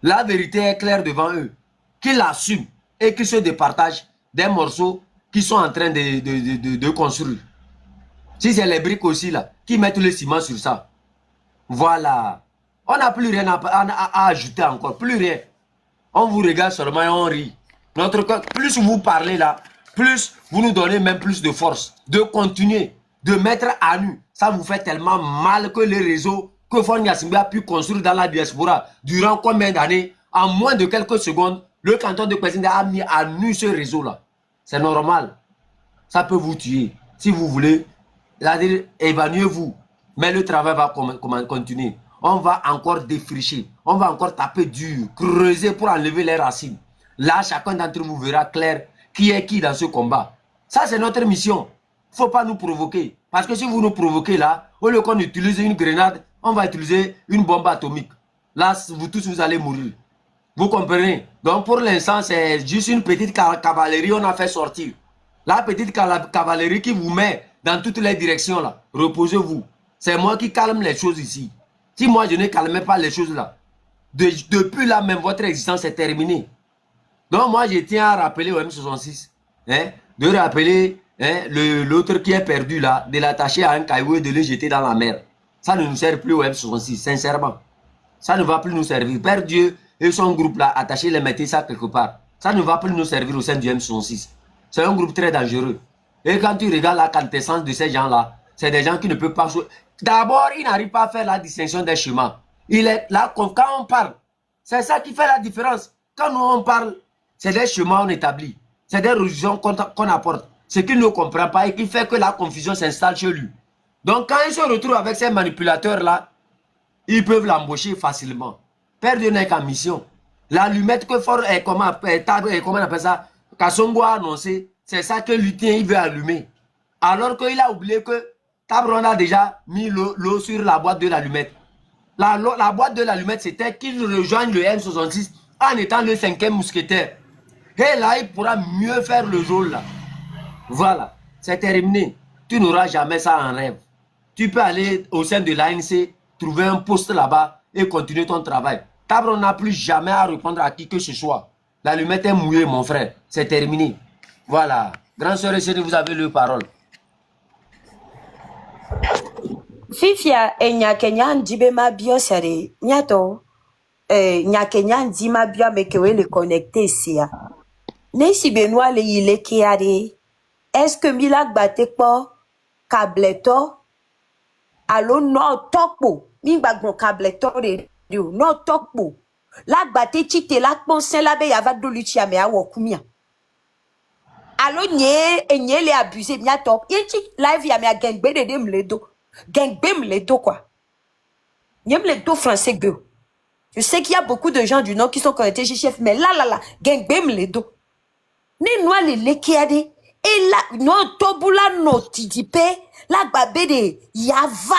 La vérité est claire devant eux. Qu'ils l'assument et qu'ils se départagent des morceaux qu'ils sont en train de construire. Si c'est les briques aussi là, qui mettent le ciment sur ça. Voilà. On n'a plus rien à ajouter encore, plus rien. On vous regarde seulement et on rit. Plus vous parlez là, plus vous nous donnez même plus de force de continuer, de mettre à nu. Ça vous fait tellement mal que les réseaux que Faure Gnassingbé a pu construire dans la diaspora durant combien d'années, en moins de quelques secondes, le canton de Kwesinde a mis à nu ce réseau-là. C'est normal. Ça peut vous tuer. Si vous voulez, c'est-à-dire évanouez-vous. Mais le travail va continuer. On va encore défricher. On va encore taper dur, creuser pour enlever les racines. Là, chacun d'entre vous verra clair qui est qui dans ce combat. Ça, c'est notre mission. Il ne faut pas nous provoquer. Parce que si vous nous provoquez là, au lieu qu'on utilise une grenade, on va utiliser une bombe atomique. Là, vous tous, vous allez mourir. Vous comprenez? Donc, pour l'instant, c'est juste une petite cavalerie on a fait sortir. La petite cavalerie qui vous met dans toutes les directions là. Reposez-vous. C'est moi qui calme les choses ici. Si moi, je ne calmais pas les choses là, depuis là même, votre existence est terminée. Donc, moi, je tiens à rappeler au M66, de rappeler l'autre qui est perdu là, de l'attacher à un caillou et de le jeter dans la mer. Ça ne nous sert plus au M66, sincèrement. Ça ne va plus nous servir. Père Dieu et son groupe là, attachez les mettez ça quelque part. Ça ne va plus nous servir au sein du M66. C'est un groupe très dangereux. Et quand tu regardes la quintessence de ces gens-là, c'est des gens qui ne peuvent pas... D'abord, ils n'arrivent pas à faire la distinction des chemins. Il est là, quand on parle, c'est ça qui fait la différence. Quand nous on parle, c'est des chemins on établit. C'est des religions qu'on apporte. Ce qu'il ne comprend pas et qui fait que la confusion s'installe chez lui. Donc quand il se retrouve avec ces manipulateurs-là, ils peuvent l'embaucher facilement. Père Dieu n'est qu'en mission. L'allumette que Faure, comment on appelle ça, Kassongo a annoncé, c'est ça que Lutien il veut allumer. Alors qu'il a oublié que Tabron a déjà mis l'eau sur la boîte de l'allumette. La boîte de l'allumette, c'était qu'il rejoigne le M66 en étant le 5e mousquetaire. Et là, il pourra mieux faire le rôle là. Voilà, c'est terminé. Tu n'auras jamais ça en rêve. Tu peux aller au sein de l'ANC, trouver un poste là-bas et continuer ton travail. Tabron n'a plus jamais à répondre à qui que ce soit. L'allumette est mouillée, mon frère. C'est terminé. Voilà. Grand sœur et sœur, vous avez le parole. Fifia e nyakenya ndibe mabio sare nyato nyakenya ndi mabio mekewe le connecter sia ne si Benoît le yile kiare est-ce que milak bate po cableto allo no tokpo mi gbagbo cableto re no tokpo la bate chite la ponsen la be yava doluchia me awo kumia allo nye le abusé nyato yenti live ya me agengbe de mledo Gengbem les dos quoi. N'aime les dos français gueux. Je sais qu'il y a beaucoup de gens du Nord qui sont connectés chez chef, mais là, Gengbem les dos. Ne noa les lekiade. Et là, no tobula no tidipe. La babé de yava.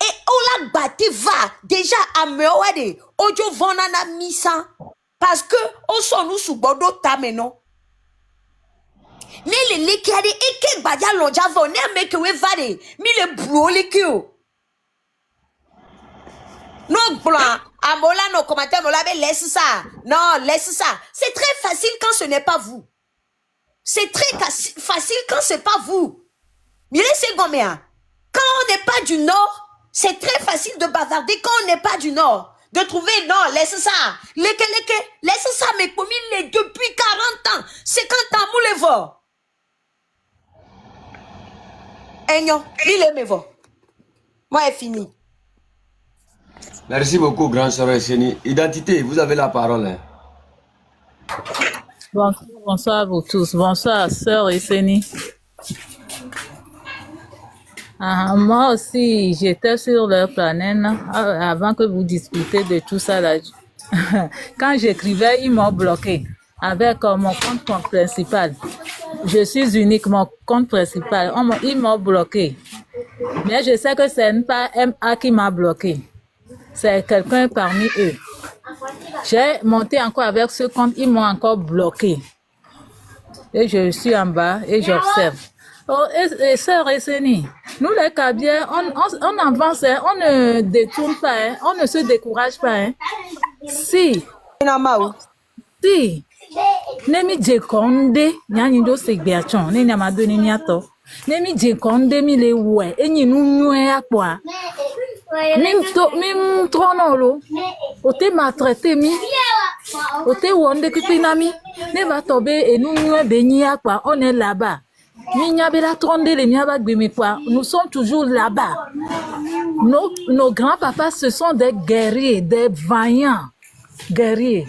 Et on la batte va. Déjà à meouade. Ojo vonana misa. Parce que on s'en nous sous bordeaux tameno. Ne le lekiade eke baya lonja va ne meke we vade mi le bro lekio non blanc amola no commentaire mola be laisse ça non laisse ça c'est très facile quand ce n'est pas vous c'est très facile quand c'est pas vous mais laissez gomméa quand on n'est pas du Nord c'est très facile de bavarder quand on n'est pas du Nord de trouver non laisse ça leke laisse ça mais comme il est depuis 40 ans 50 ans moulevor Enyo, il est mévo. Moi, c'est fini. Merci beaucoup, grand sœur Esseni. Identité, vous avez la parole. Hein. Bonsoir à vous tous. Bonsoir, sœur Esseni. Moi aussi, j'étais sur leur planète avant que vous discutiez de tout ça. Là. Quand j'écrivais, ils m'ont bloqué avec mon compte principal. Je suis unique, mon compte principal. Ils m'ont bloqué. Mais je sais que ce n'est pas MA qui m'a bloqué. C'est quelqu'un parmi eux. J'ai monté encore avec ce compte, ils m'ont encore bloqué. Et je suis en bas et j'observe. Oh, et sœur Esseni, nous les Kabyles, on avance, on ne détourne pas, on ne se décourage pas. Si, Namao. si. Nemi je konde, nyani do segbiachon, ne nyamado ni nyato. Nemi je konde mi le we, enyi nu nyue akwa. Mim trono lo. Ote maltraité mi. Ote wonde kipinami. Ne va tomber et nous nyue benyi akwa, on est là-bas. Ni nyabe la tronde le nyaba gbeme kwa. Nous sommes toujours là-bas. Nos grands-papas, ce sont des guerriers, des vaillants guerriers.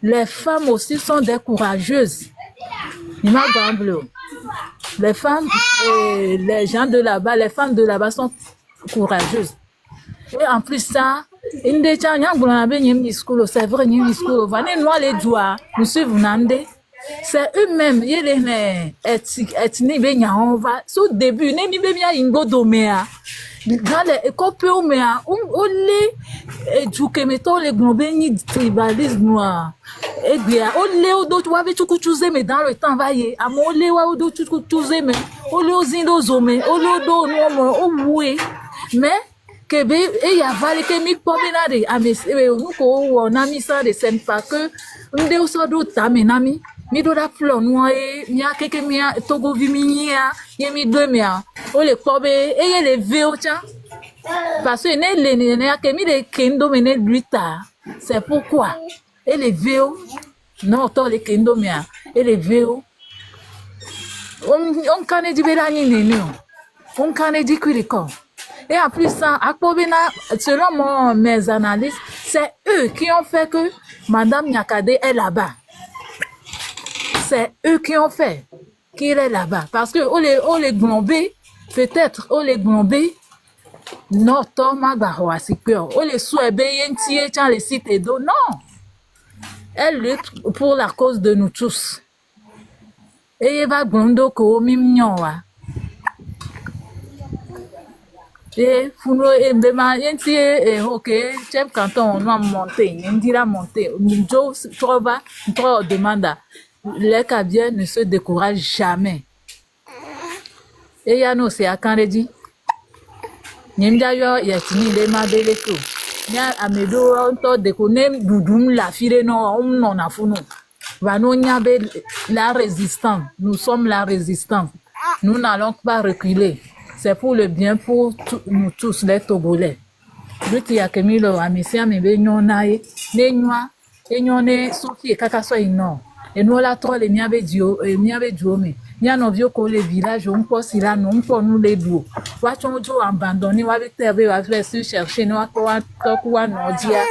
Les femmes aussi sont des courageuses. Les femmes et les gens de là-bas, les femmes de là-bas sont courageuses. Et en plus ça, c'est vrai, nous suivons. C'est eux-mêmes, au début, dans les écoles, on les éduque, mettons les globes tribalisme. Et bien, on les autres, mais dans le temps, va y aller. On les autres, mais on les autres, mais que il y a valé que mi pobenade nous ko on a mis ça de scène pas que on de so do tamenami mi do da plan no e mi akeke mi togo vi mi ya ye mi do mi a o le pobe e ye le veo cha parce que ne ke mi de kendo mene luita c'est pourquoi et le veo non to le kendo mi a et le veo on kane di berani ne on kane di kwiriko. Et en plus, ça, selon mes analyses, c'est eux qui ont fait que Madame Nyakade est là-bas. C'est eux qui ont fait qu'il est là-bas. Parce que on les globé, peut-être, on les globé, notre magawa si peur. On les souhaite yentier dans les sites et d'eau. Non. Elle lutte pour la cause de nous tous. Et il va glondo ko mimnyowa. Et Funo et Mbema, yenti ok, chef canton, on a monté, on dira monter. Nous trouva, trois demande. Les cabiens ne se découragent jamais. Et yano c'est à Kandedi. Nyemja yo yatini le madeleko. Nya amedo on déconne doudoum la file non on non a funo. Vano nyabe la résistance. Nous sommes la résistance. Nous n'allons pas reculer. C'est pour le bien pour nous tous les Togolais. Je te dis que Milo a mis ça, mais nous n'aille, les noirs, et nous ne souci et caca soit non. Et nous la trop les miabe dio, et miabe dio mais. N'y a nos vieux que les villages, on peut s'y là, non pour nous les bouts. Watchons Joe abandonné, ou avec terre, ou avec se chercher, nous à quoi, quoi, non, dia.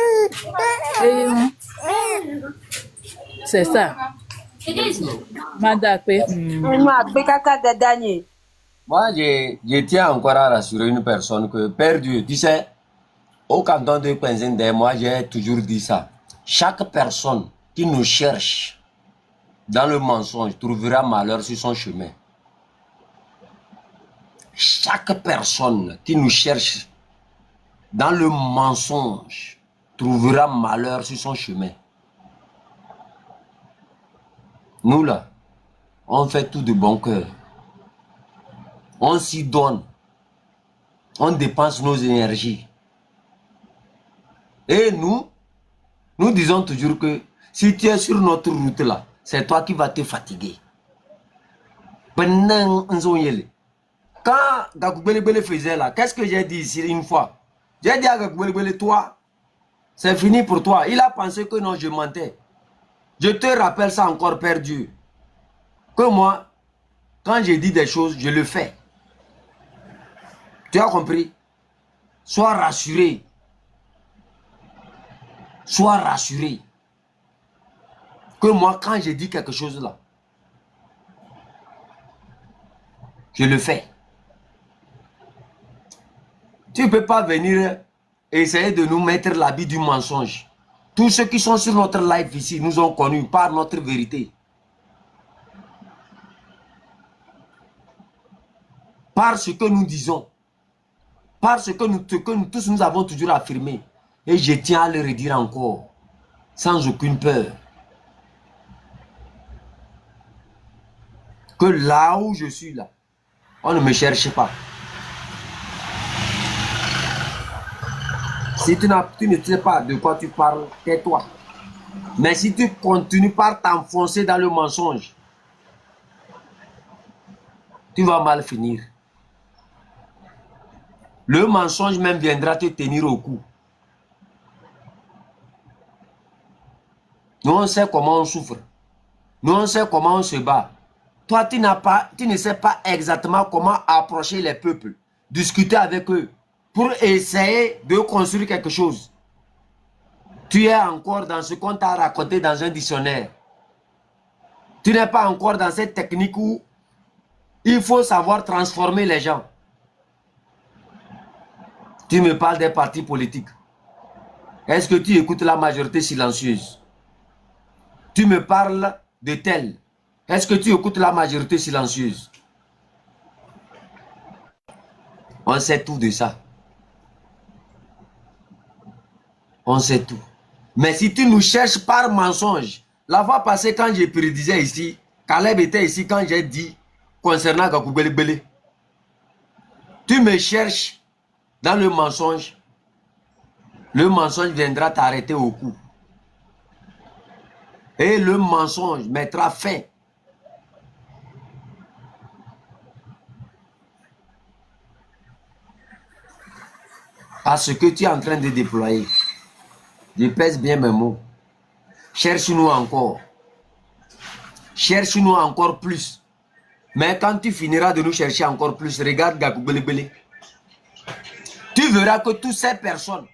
C'est ça. Madame, Moi, je tiens encore à rassurer une personne que, Père Dieu, tu sais, au canton de Penzende, moi, j'ai toujours dit ça. Chaque personne qui nous cherche dans le mensonge trouvera malheur sur son chemin. Chaque personne qui nous cherche dans le mensonge trouvera malheur sur son chemin. Nous, là, on fait tout de bon cœur. On s'y donne. On dépense nos énergies. Et nous disons toujours que si tu es sur notre route là, c'est toi qui vas te fatiguer. Quand Gakoubele faisait là, qu'est-ce que j'ai dit ici une fois? J'ai dit à Gakoubele, toi, c'est fini pour toi. Il a pensé que non, je mentais. Je te rappelle ça encore, Père Dieu. Que moi, quand je dis des choses, je le fais. Tu as compris? Sois rassuré. Sois rassuré. Que moi, quand je dis quelque chose là, je le fais. Tu ne peux pas venir essayer de nous mettre l'habit du mensonge. Tous ceux qui sont sur notre live ici nous ont connus par notre vérité. Par ce que nous disons. Par ce que nous tous nous avons toujours affirmé. Et je tiens à le redire encore. Sans aucune peur. Que là où je suis là, on ne me cherche pas. Si tu ne sais pas de quoi tu parles, tais-toi. Mais si tu continues par t'enfoncer dans le mensonge, tu vas mal finir. Le mensonge même viendra te tenir au cou. Nous, on sait comment on souffre. Nous, on sait comment on se bat. Toi, tu ne sais pas exactement comment approcher les peuples, discuter avec eux, pour essayer de construire quelque chose. Tu es encore dans ce qu'on t'a raconté dans un dictionnaire. Tu n'es pas encore dans cette technique où il faut savoir transformer les gens. Tu me parles des partis politiques. Est-ce que tu écoutes la majorité silencieuse? Tu me parles de tel. Est-ce que tu écoutes la majorité silencieuse? On sait tout de ça. On sait tout. Mais si tu nous cherches par mensonge, la fois passée quand je prédisais ici, Caleb était ici quand j'ai dit concernant Gakoubeli, tu me cherches dans le mensonge viendra t'arrêter au cou. Et le mensonge mettra fin à ce que tu es en train de déployer. Je pèse bien mes mots. Cherche-nous encore. Cherche-nous encore plus. Mais quand tu finiras de nous chercher encore plus, regarde Gakoubeli. Tu verras que toutes ces personnes